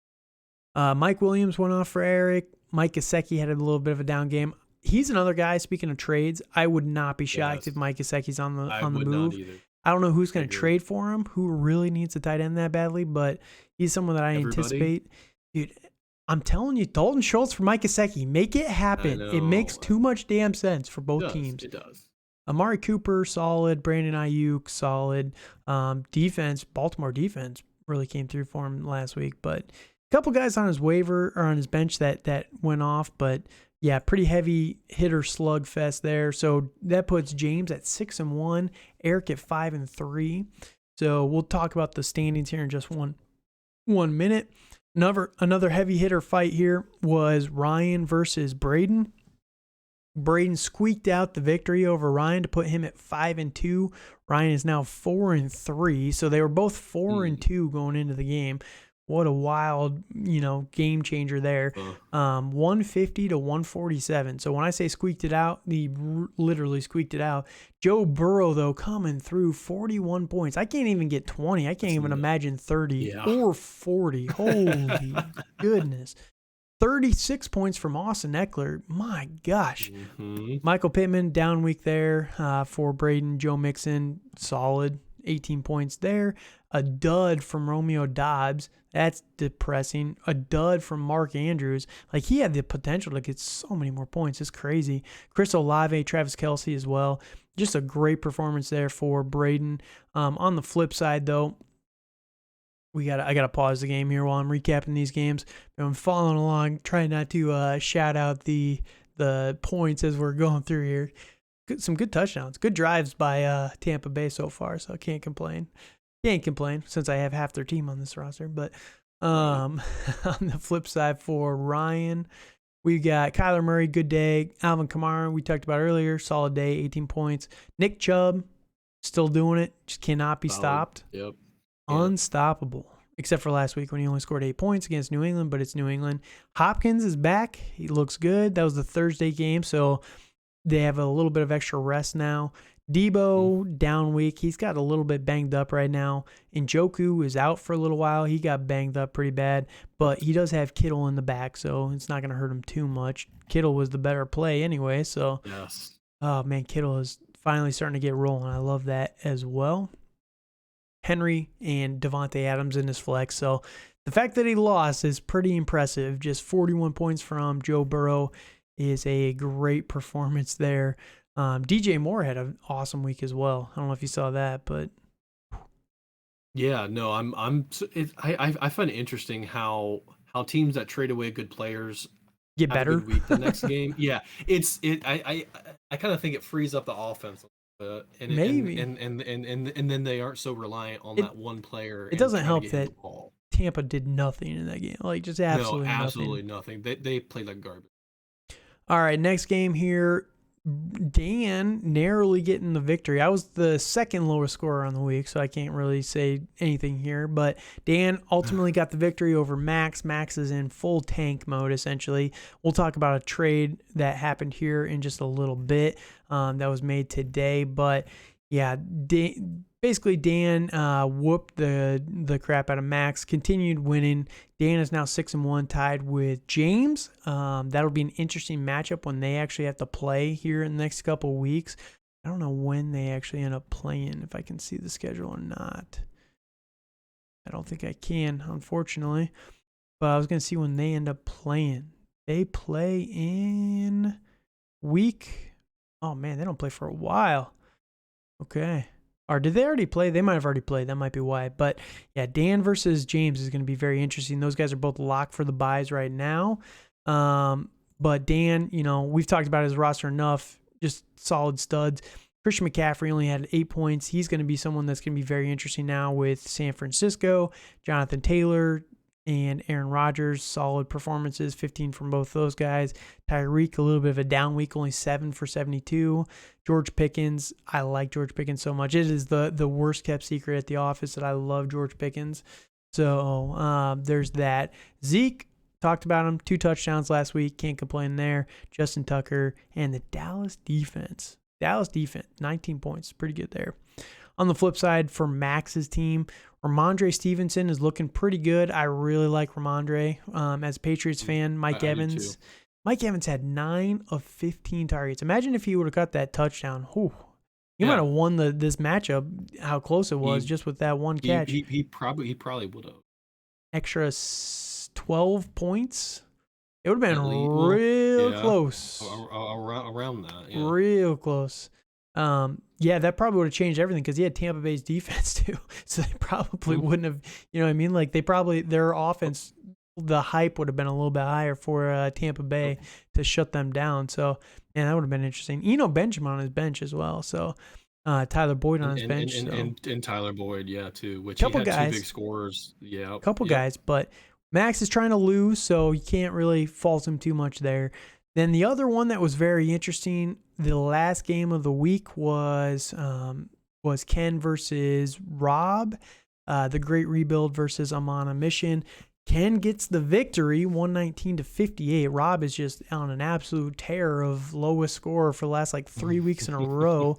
Mike Williams went off for Eric. Mike Gesicki had a little bit of a down game. He's another guy, speaking of trades, I would not be shocked if Mike Gesicki's on the move. I don't know who's going to trade for him, who really needs a tight end that badly, but he's someone that I anticipate. Dude, I'm telling you, Dalton Schultz for Mike Gesicki. Make it happen. It makes too much damn sense for both teams. It does. Amari Cooper, solid. Brandon Ayuk, solid. Defense, Baltimore defense really came through for him last week. But a couple guys on his waiver or on his bench that went off. But Yeah, pretty heavy hitter slugfest there. So that puts James at 6-1, Eric at 5-3. So we'll talk about the standings here in just one minute. Another heavy hitter fight here was Ryan versus Braden. Braden squeaked out the victory over Ryan to put him at 5-2. Ryan is now 4-3. So they were both 4-2 going into the game. What a wild, game changer there. 150 to 147. So when I say squeaked it out, he literally squeaked it out. Joe Burrow, though, coming through 41 points. I can't even get 20. I can't even imagine 30 or 40. Holy goodness. 36 points from Austin Eckler. My gosh. Mm-hmm. Michael Pittman, down week there for Braden. Joe Mixon, solid. 18 points there. A dud from Romeo Dobbs. That's depressing. A dud from Mark Andrews. Like, he had the potential to get so many more points. It's crazy. Chris Olave, Travis Kelce as well. Just a great performance there for Braden. On the flip side, though, I gotta pause the game here while I'm recapping these games. I'm following along, trying not to shout out the points as we're going through here. Some good touchdowns, good drives by Tampa Bay so far, so I can't complain. Can't complain since I have half their team on this roster. But on the flip side for Ryan, we got Kyler Murray, good day. Alvin Kamara, we talked about earlier, solid day, 18 points. Nick Chubb, still doing it, just cannot be stopped. Yep. Unstoppable. Except for last week when he only scored 8 points against New England, but it's New England. Hopkins is back. He looks good. That was the Thursday game, so they have a little bit of extra rest now. Debo, down week. He's got a little bit banged up right now. Njoku is out for a little while. He got banged up pretty bad, but he does have Kittle in the back, so it's not going to hurt him too much. Kittle was the better play anyway, so. Yes. Oh, man, Kittle is finally starting to get rolling. I love that as well. Henry and Devontae Adams in his flex, so the fact that he lost is pretty impressive. Just 41 points from Joe Burrow is a great performance there. DJ Moore had an awesome week as well. I don't know if you saw that, but yeah, no, I find it interesting how teams that trade away good players get better. A good week the next game. Yeah, I kind of think it frees up the offense. And maybe and then they aren't so reliant on that one player. It doesn't help that Tampa did nothing in that game, like just absolutely nothing. They played like garbage. All right, next game here. Dan narrowly getting the victory. I was the second lowest scorer on the week, so I can't really say anything here. But Dan ultimately got the victory over Max. Max is in full tank mode, essentially. We'll talk about a trade that happened here in just a little bit that was made today. But, yeah, basically Dan whooped the crap out of Max, continued winning. Dan is now 6-1, tied with James. That'll be an interesting matchup when they actually have to play here in the next couple weeks. I don't know when they actually end up playing, if I can see the schedule or not. I don't think I can, unfortunately. But I was going to see when they end up playing. They play in week... Oh, man, they don't play for a while. Okay. Or did they already play? They might have already played. That might be why. But, yeah, Dan versus James is going to be very interesting. Those guys are both locked for the buys right now. But Dan, we've talked about his roster enough. Just solid studs. Christian McCaffrey only had 8 points. He's going to be someone that's going to be very interesting now with San Francisco. Jonathan Taylor and Aaron Rodgers, solid performances, 15 from both those guys. Tyreek, a little bit of a down week, only 7 for 72. George Pickens, I like George Pickens so much. It is the worst kept secret at the office that I love George Pickens. So there's that. Zeke, talked about him, 2 touchdowns last week, can't complain there. Justin Tucker and the Dallas defense, 19 points, pretty good there. On the flip side, for Max's team, Ramondre Stevenson is looking pretty good. I really like Ramondre. As a Patriots fan, Mike Evans had 9 of 15 targets. Imagine if he would have got that touchdown. He might have won this matchup, how close it was just with that one catch. He probably would have. Extra 12 points. It would have been real close. Around that. Yeah. Real close. That probably would have changed everything because he had Tampa Bay's defense too. So they probably wouldn't have, like their offense the hype would have been a little bit higher for Tampa Bay to shut them down. So, man, that would have been interesting. Benjamin on his bench as well. So, Tyler Boyd on his bench. And Tyler Boyd, yeah, too, which Couple he had guys. 2 big scorers. Yeah. Couple guys, but Max is trying to lose, so you can't really fault him too much there. Then the other one that was very interesting, the last game of the week was Ken versus Rob, the Great Rebuild versus Amana Mission. Ken gets the victory, 119-58. Rob is just on an absolute tear of lowest score for the last 3 weeks in a row.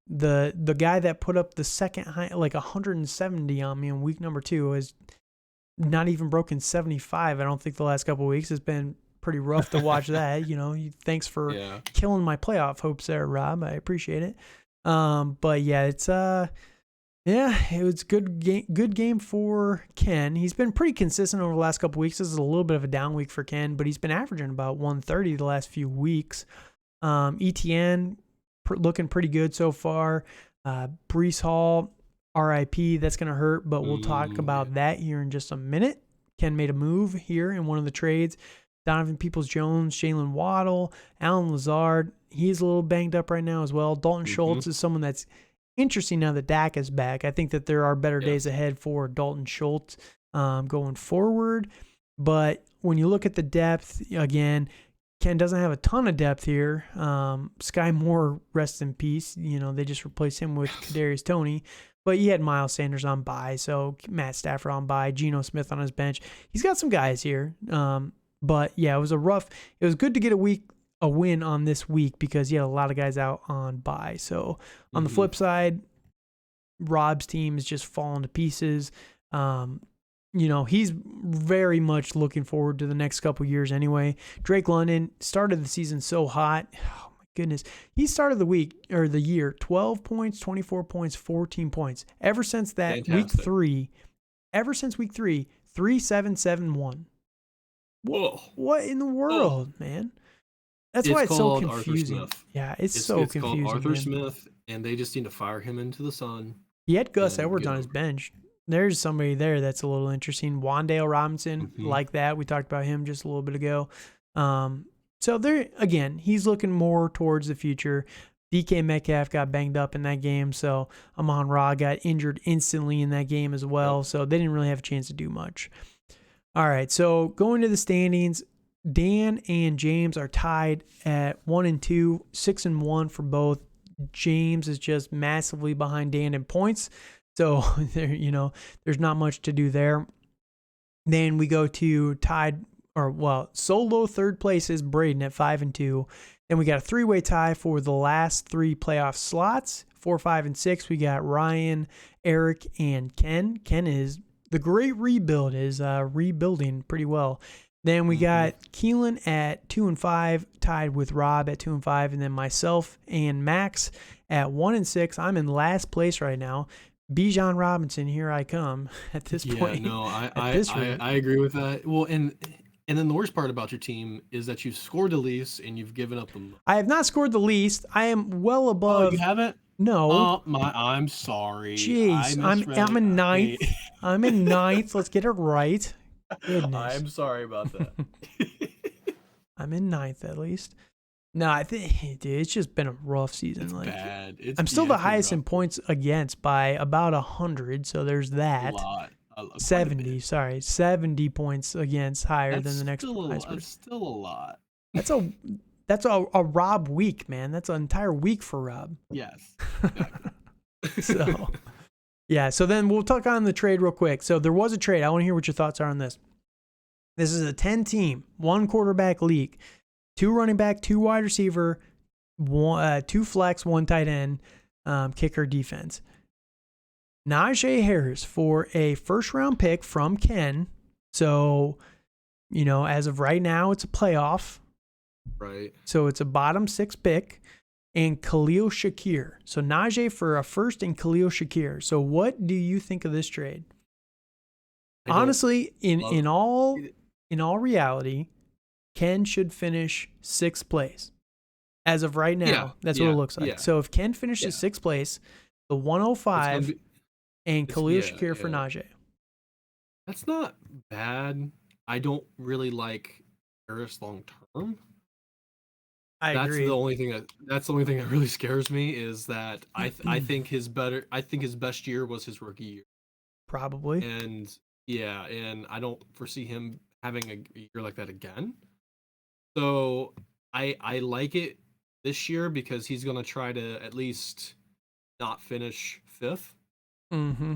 The guy that put up the second high, 170 on me in week number 2 has not even broken 75. I don't think the last couple of weeks. Has been pretty rough to watch that. Thanks for killing my playoff hopes there, Rob. I appreciate it. But yeah, it's it was good game for Ken. He's been pretty consistent over the last couple of weeks. This is a little bit of a down week for Ken, but he's been averaging about 130 the last few weeks. ETN looking pretty good so far. Brees Hall, RIP, that's going to hurt, but we'll talk about that here in just a minute. Ken made a move here in one of the trades. Donovan Peoples-Jones, Jalen Waddle, Alan Lazard. He's a little banged up right now as well. Dalton Schultz is someone that's interesting now that Dak is back. I think that there are better days ahead for Dalton Schultz going forward. But when you look at the depth, again, Ken doesn't have a ton of depth here. Sky Moore, rest in peace. They just replaced him with Kadarius Toney. But he had Miles Sanders on bye, so Matt Stafford on bye, Geno Smith on his bench. He's got some guys here. But yeah, it was good to get a win on this week because he had a lot of guys out on bye. So on the flip side, Rob's team is just falling to pieces. He's very much looking forward to the next couple years anyway. Drake London started the season so hot. Oh my goodness. He started the year 12 points, 24 points, 14 points. Ever since that week 3, 3-7-7-1. Whoa. What in the world, man? That's why it's so confusing. Yeah, it's so confusing. It's called Arthur Smith, and they just need to fire him into the sun. He had Gus Edwards on his bench. There's somebody there that's a little interesting. Wandale Robinson, like that. We talked about him just a little bit ago. So there again, he's looking more towards the future. DK Metcalf got banged up in that game, so Amon-Ra got injured instantly in that game as well. So they didn't really have a chance to do much. All right, so going to the standings, Dan and James are tied at 1-2, 6-1 for both. James is just massively behind Dan in points, so there's not much to do there. Then we go to solo third place is Braden at 5-2. Then we got a 3-way tie for the last 3 playoff slots. 4, 5, and 6. We got Ryan, Eric, and Ken. Ken is the Great Rebuild is rebuilding pretty well. Then we got Keelan at 2-5, tied with Rob at 2-5, and then myself and Max at 1-6. I'm in last place right now. Bijan Robinson, here I come at this point. Yeah, no, I agree with that. Well, and then the worst part about your team is that you've scored the least and you've given up the most. I have not scored the least. I am well above. Oh, you haven't? No. I'm sorry. Jeez, I'm in ninth. I'm in ninth. Let's get it right. Goodness. I'm sorry about that. I'm in ninth at least. No, I think, dude, it's just been a rough season. It's bad. I'm still the highest in points against by about 100. So there's that. A lot. 70 points against, higher than the next. That's still a lot. That's a Rob week, man. That's an entire week for Rob. Yes. So, yeah. So then we'll talk on the trade real quick. So there was a trade. I want to hear what your thoughts are on this. This is a 10-team, 1 quarterback league, 2 running back, 2 wide receiver, 2 flex, 1 tight end, kicker, defense. Najee Harris for a first-round pick from Ken. So, as of right now, it's a playoff. Right. So it's a bottom 6 pick. And Khalil Shakir. So Najee for a first and Khalil Shakir. So what do you think of this trade? Honestly, in all reality, Ken should finish 6th place. As of right now, that's what it looks like. Yeah. So if Ken finishes 6th place, the 105 and Khalil Shakir for Najee. That's not bad. I don't really like Harris long term. I That's agree. the only thing that really scares me is that I think his best year was his rookie year. Probably. And yeah, and I don't foresee him having a year like that again. So I like it this year because he's gonna try to at least not finish fifth. Mm-hmm.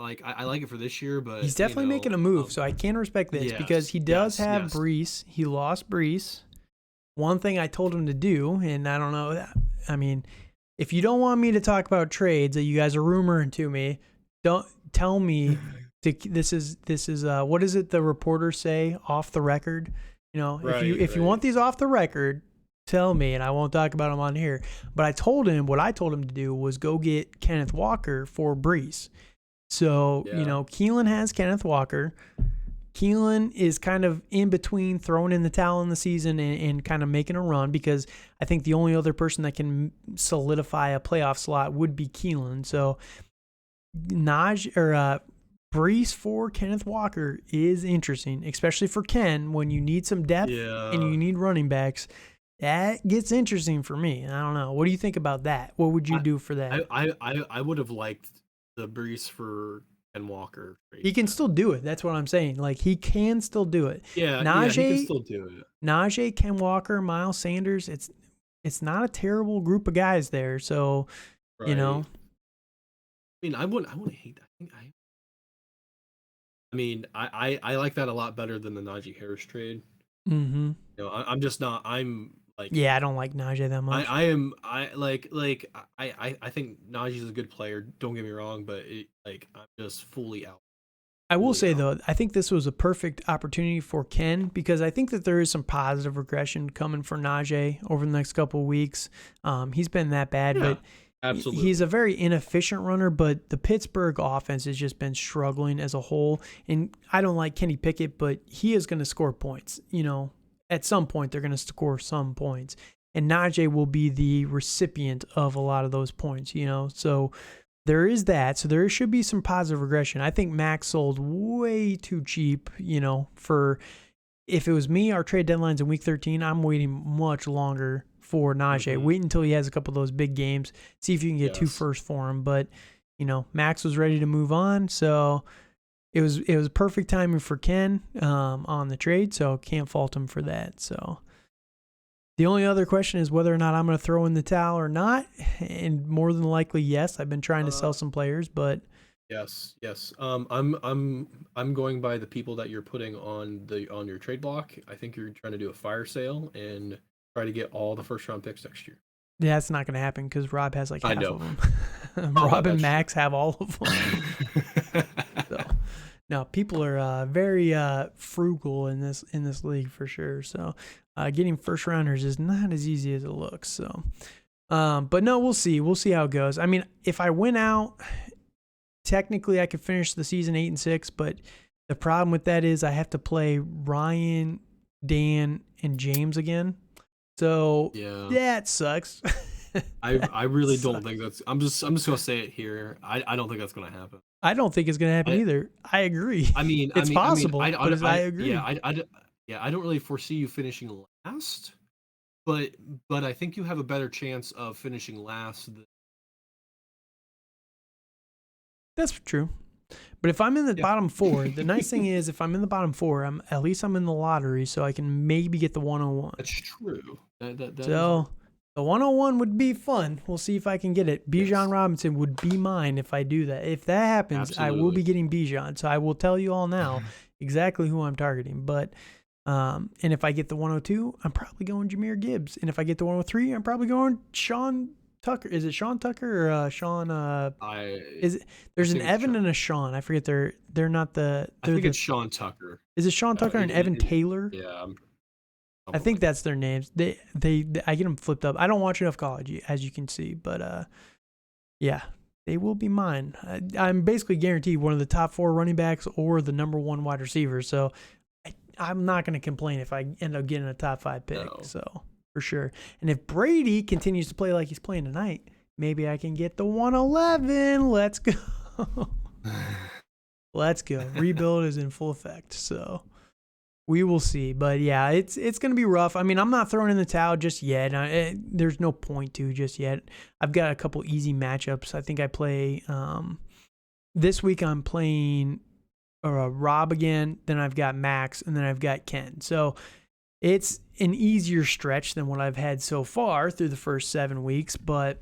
Like I like it for this year, He's but definitely making a move, so I can respect this because yes, he does yes, have yes. Brees. He lost Brees. One thing I told him to do, and I don't know, I mean, if you don't want me to talk about trades that you guys are rumoring to me, don't tell me this is what is it the reporters say off the record? Right, If you right. want these off the record, tell me and I won't talk about them on here. But what I told him to do was go get Kenneth Walker for Brees. So, Yeah. Keelan has Kenneth Walker. Keelan is kind of in between throwing in the towel in the season and kind of making a run because I think the only other person that can solidify a playoff slot would be Keelan. So Brees for Kenneth Walker is interesting, especially for Ken when you need some depth and Yeah. you need running backs. That gets interesting for me. I don't know. What do you think about that? What would you I do for that? I would have liked the Brees for Ken Walker trade He can then. still do it. That's what I'm saying. Like he can still do it. Yeah, yeah, he can Najee, still do it. Najee, Ken Walker, Miles Sanders. It's not a terrible group of guys there. So you Right. know, I mean, I wouldn't hate that. I mean, I like that a lot better than the Najee Harris trade. hmm I'm just not. I'm like yeah, I don't like Najee that much. I think Najee's a good player. Don't get me wrong, but I'm just fully out. I will Fully say out. though, I think this was a perfect opportunity for Ken because I think that there is some positive regression coming for Najee over the next couple of weeks. He's been that bad, Yeah, but he's absolutely. a very inefficient runner. But the Pittsburgh offense has just been struggling as a whole. And I don't like Kenny Pickett, but he is going to score points. At some point they're going to score some points, and Najee will be the recipient of a lot of those points. So there is that. So there should be some positive regression. I think Max sold way too cheap, for if it was me, our trade deadline's in week 13. I'm waiting much longer for Najee. Hmm. Wait until he has a couple of those big games. See if you can get two Yes. first for him. But, Max was ready to move on. So it was perfect timing for Ken on the trade. So can't fault him for that. So the only other question is whether or not I'm going to throw in the towel or not. And more than likely, yes. I've been trying to sell Uh, some players, but yes, yes. I'm going by the people that you're putting on your trade block. I think you're trying to do a fire sale and try to get all the first round picks next year. yeah, that's not going to happen because Rob has like I half know. of them. Oh, Rob and that's true. Max have all of them. So no, people are very frugal in this league for sure. So getting first rounders is not as easy as it looks. So, but no, we'll see. We'll see how it goes. I mean, if I win out, technically I could finish the season 8-6, but the problem with that is I have to play Ryan, Dan, and James again. So Yeah. that sucks. I really don't Sucks. think that's. I'm just gonna say it here. I don't think that's gonna happen. I don't think it's going to happen I either. I agree. I mean I It's mean I mean possible, but I yeah agree. I don't really foresee you finishing last, but I think you have a better chance of finishing last. That's true. But if I'm in the Yeah. bottom four, the nice thing is if I'm in the bottom four, at least I'm in the lottery, so I can maybe get the 101. That's true. That is right. So the 101 would be fun. We'll see if I can get it. Bijan Yes, Robinson would be mine if I do that. If that happens, I will be absolutely. getting Bijan. So I will tell you all now exactly who I'm targeting. But and if I get the 102, I'm probably going Jameer Gibbs. And if I get the 103, I'm probably going Sean Tucker. Is it Sean Tucker or Sean? I Is it? I There's an think it's Evan Sean. and a Sean. I forget. They're not the. I They're think the. it's Sean Tucker. Is it Sean Tucker and Evan Taylor? Yeah, I something think like that. that's their names. They I get them flipped up. I don't watch enough college, as you can see, but yeah, they will be mine. I'm basically guaranteed one of the top 4 running backs or the number 1 wide receiver. So I'm not going to complain if I end up getting a top 5 pick. No. So for sure. And if Brady continues to play like he's playing tonight, maybe I can get the 111. Let's go. Let's go. Rebuild is in full effect. So we will see. But yeah, it's going to be rough. I mean, I'm not throwing in the towel just yet. There's no point to just yet. I've got a couple easy matchups. I think I play this week. I'm playing Rob again. Then I've got Max, and then I've got Ken. So it's an easier stretch than what I've had so far through the first 7 weeks. But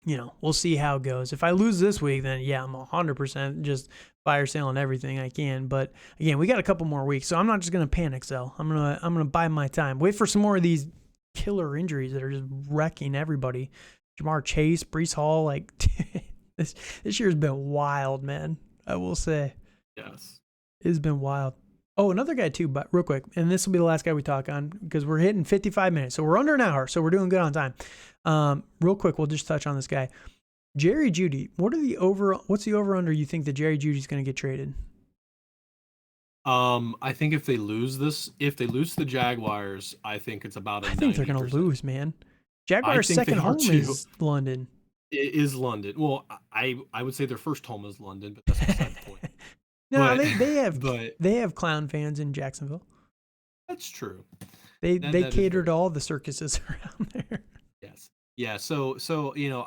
we'll see how it goes. If I lose this week, then yeah, I'm 100% just fire selling everything I can. But again, we got a couple more weeks, so I'm not just gonna panic sell. I'm gonna buy my time. Wait for some more of these killer injuries that are just wrecking everybody. Jamar Chase, Breece Hall, like this year's been wild, man. I will say. Yes. It's been wild. Oh, another guy too, but real quick, and this will be the last guy we talk on because we're hitting 55 minutes. So we're under an hour, so we're doing good on time. Real quick, we'll just touch on this guy. Jerry Jeudy, what's the over-under you think that Jerry Judy's going to get traded? I think if they lose to the Jaguars, I think it's about I think they're going to lose, man. Jaguars' second home is London. It is London. Well, I would say their first home is London, but that's beside the point. No, they have clown fans in Jacksonville. That's true. They cater to all the circuses around there. Yes. Yeah. So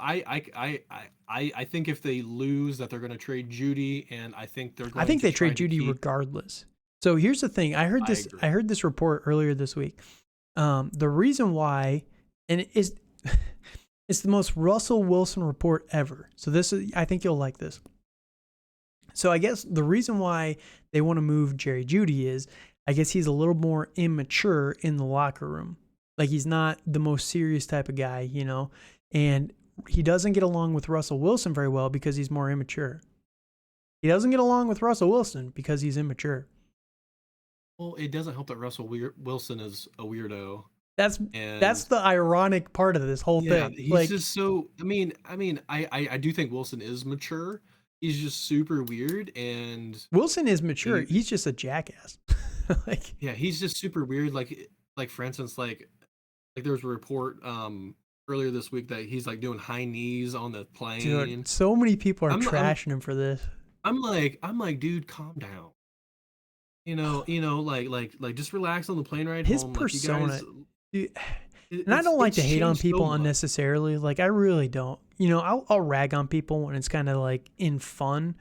I think if they lose, that they're going to trade Jeudy, and I think they're going. I think they trade Jeudy regardless. So here's the thing. I heard this report earlier this week. The reason why, and it's the most Russell Wilson report ever. So I think you'll like this. So I guess the reason why they want to move Jerry Jeudy is, I guess he's a little more immature in the locker room. Like he's not the most serious type of guy, and he doesn't get along with Russell Wilson very well because he's more immature. He doesn't get along with Russell Wilson because he's immature. Well, it doesn't help that Russell Wilson is a weirdo. That's the ironic part of this whole thing. He's just so. I mean, I do think Wilson is mature. He's just super weird, and Wilson is mature. He's just a jackass. He's just super weird. Like for instance, like there was a report earlier this week that he's like doing high knees on the plane. Dude, so many people are trashing him for this. I'm like, dude, calm down. Like just relax on the plane ride home. His persona. Like dude, and I don't like to hate on people unnecessarily. Like I really don't. I'll rag on people when it's kind of like in fun.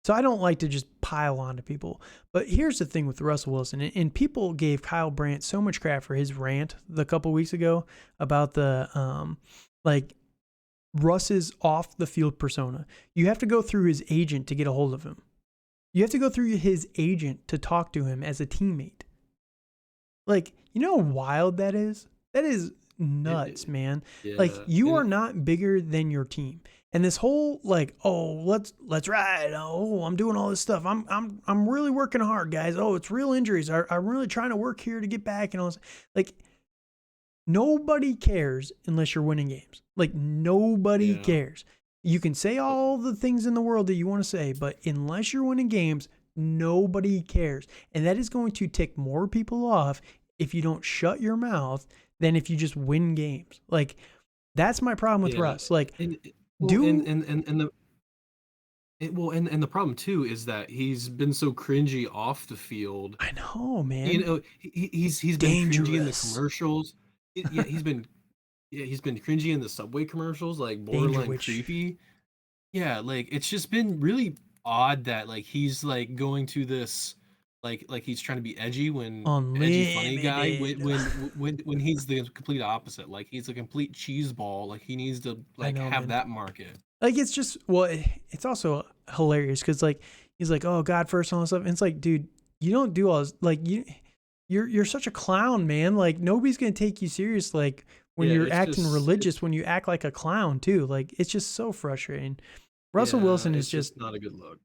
So I don't like to just pile on to people. But here's the thing with Russell Wilson. And people gave Kyle Brandt so much crap for his rant a couple weeks ago about the Russ's off the field persona. You have to go through his agent to get a hold of him. You have to go through his agent to talk to him as a teammate. Like, you know how wild that is? That is nuts, man. Yeah, like you are not bigger than your team. And this whole let's ride. Oh, I'm doing all this stuff. I'm really working hard, guys. Oh, it's real injuries. I'm really trying to work here to get back and all this. Like nobody cares unless you're winning games. Like nobody cares. You can say all the things in the world that you want to say, but unless you're winning games, nobody cares. And that is going to tick more people off if you don't shut your mouth than if you just win games. Like that's my problem with Russ. Like the problem too is that he's been so cringy off the field. I know, man. He's been cringy in the commercials. He's been cringy in the Subway commercials, like borderline creepy. Yeah, like it's just been really odd that like he's like going to this like he's trying to be edgy edgy funny guy when he's the complete opposite. Like he's a complete cheese ball. Like he needs to have that market. Like it's just it's also hilarious because like he's like, oh God first and all this stuff. And it's like, dude, you don't do all this. Like you're such a clown, man. Like nobody's gonna take you serious. Like when you're acting religious, when you act like a clown too. Like it's just so frustrating. Russell Wilson is just not a good look.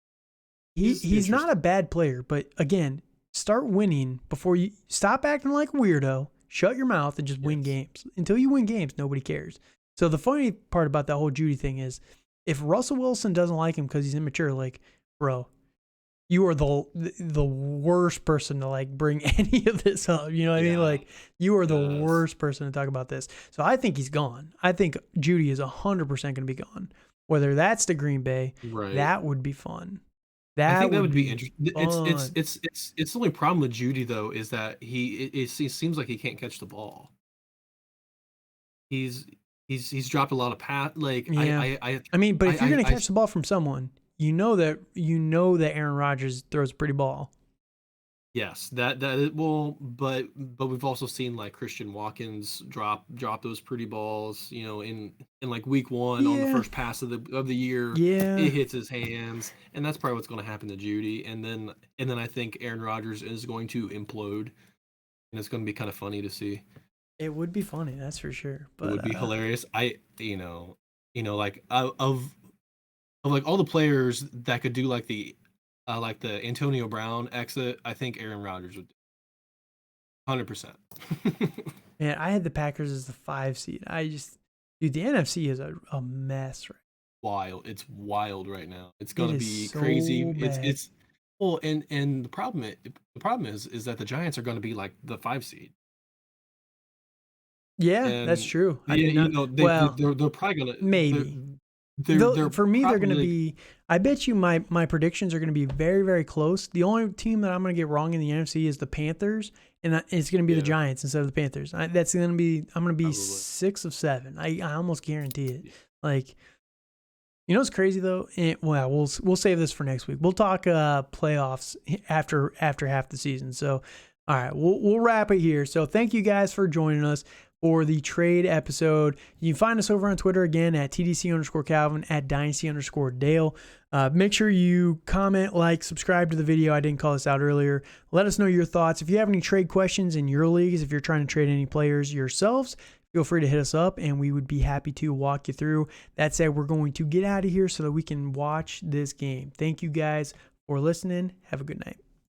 He's not a bad player, but again, start winning before you stop acting like a weirdo. Shut your mouth and just win games. Until you win games, nobody cares. So the funny part about that whole Jeudy thing is, if Russell Wilson doesn't like him because he's immature, like, bro, you are the worst person to like bring any of this up. You know what I mean? Like, you are the worst person to talk about this. So I think he's gone. I think Jeudy is 100% going to be gone. Whether that's to Green Bay, that would be fun. I That think that would would be be interesting. fun. It's the only problem with Judy though is that it seems like he can't catch the ball. He's he's dropped a lot of pass. Like Yeah. I mean, but if you're going to I catch the ball from someone, you know that Aaron Rodgers throws a pretty ball. yes, that it will, but we've also seen like Christian Watkins drop those pretty balls, in like week 1 on the Yeah. first pass of the year, Yeah. it hits his hands, and that's probably what's going to happen to Judy, and then I think Aaron Rodgers is going to implode, and it's going to be kind of funny to see. It would be funny, that's for sure. It But would be hilarious. Like of like all the players that could do like the Antonio Brown exit, I think Aaron Rodgers would 100%. man, I had the Packers as the 5 seed. Dude, the NFC is a mess, right? Wild. It's wild right now. It's It gonna is be crazy. so bad. It's well, and the problem is that the Giants are gonna be like the 5 seed, Yeah, that's and true. I yeah, did not. Well, they're probably gonna maybe. they're For me, they're going to probably be. I bet you my predictions are going to be very, very close. The only team that I'm going to get wrong in the NFC is the Panthers, and it's going to be the yeah, Giants instead of the Panthers. That's going to be. I'm going to be probably 6 of 7. I almost guarantee it. yeah. Like, what's crazy though? Well, we'll save this for next week. We'll talk playoffs after half the season. So, all right, we'll wrap it here. So, thank you guys for joining us for the trade episode. You can find us over on Twitter again at TDC_Calvin, at Dynasty_Dale. Make sure you comment, like, subscribe to the video. I didn't call this out earlier. Let us know your thoughts. If you have any trade questions in your leagues, if you're trying to trade any players yourselves, feel free to hit us up and we would be happy to walk you through. That said, we're going to get out of here so that we can watch this game. Thank you guys for listening. Have a good night.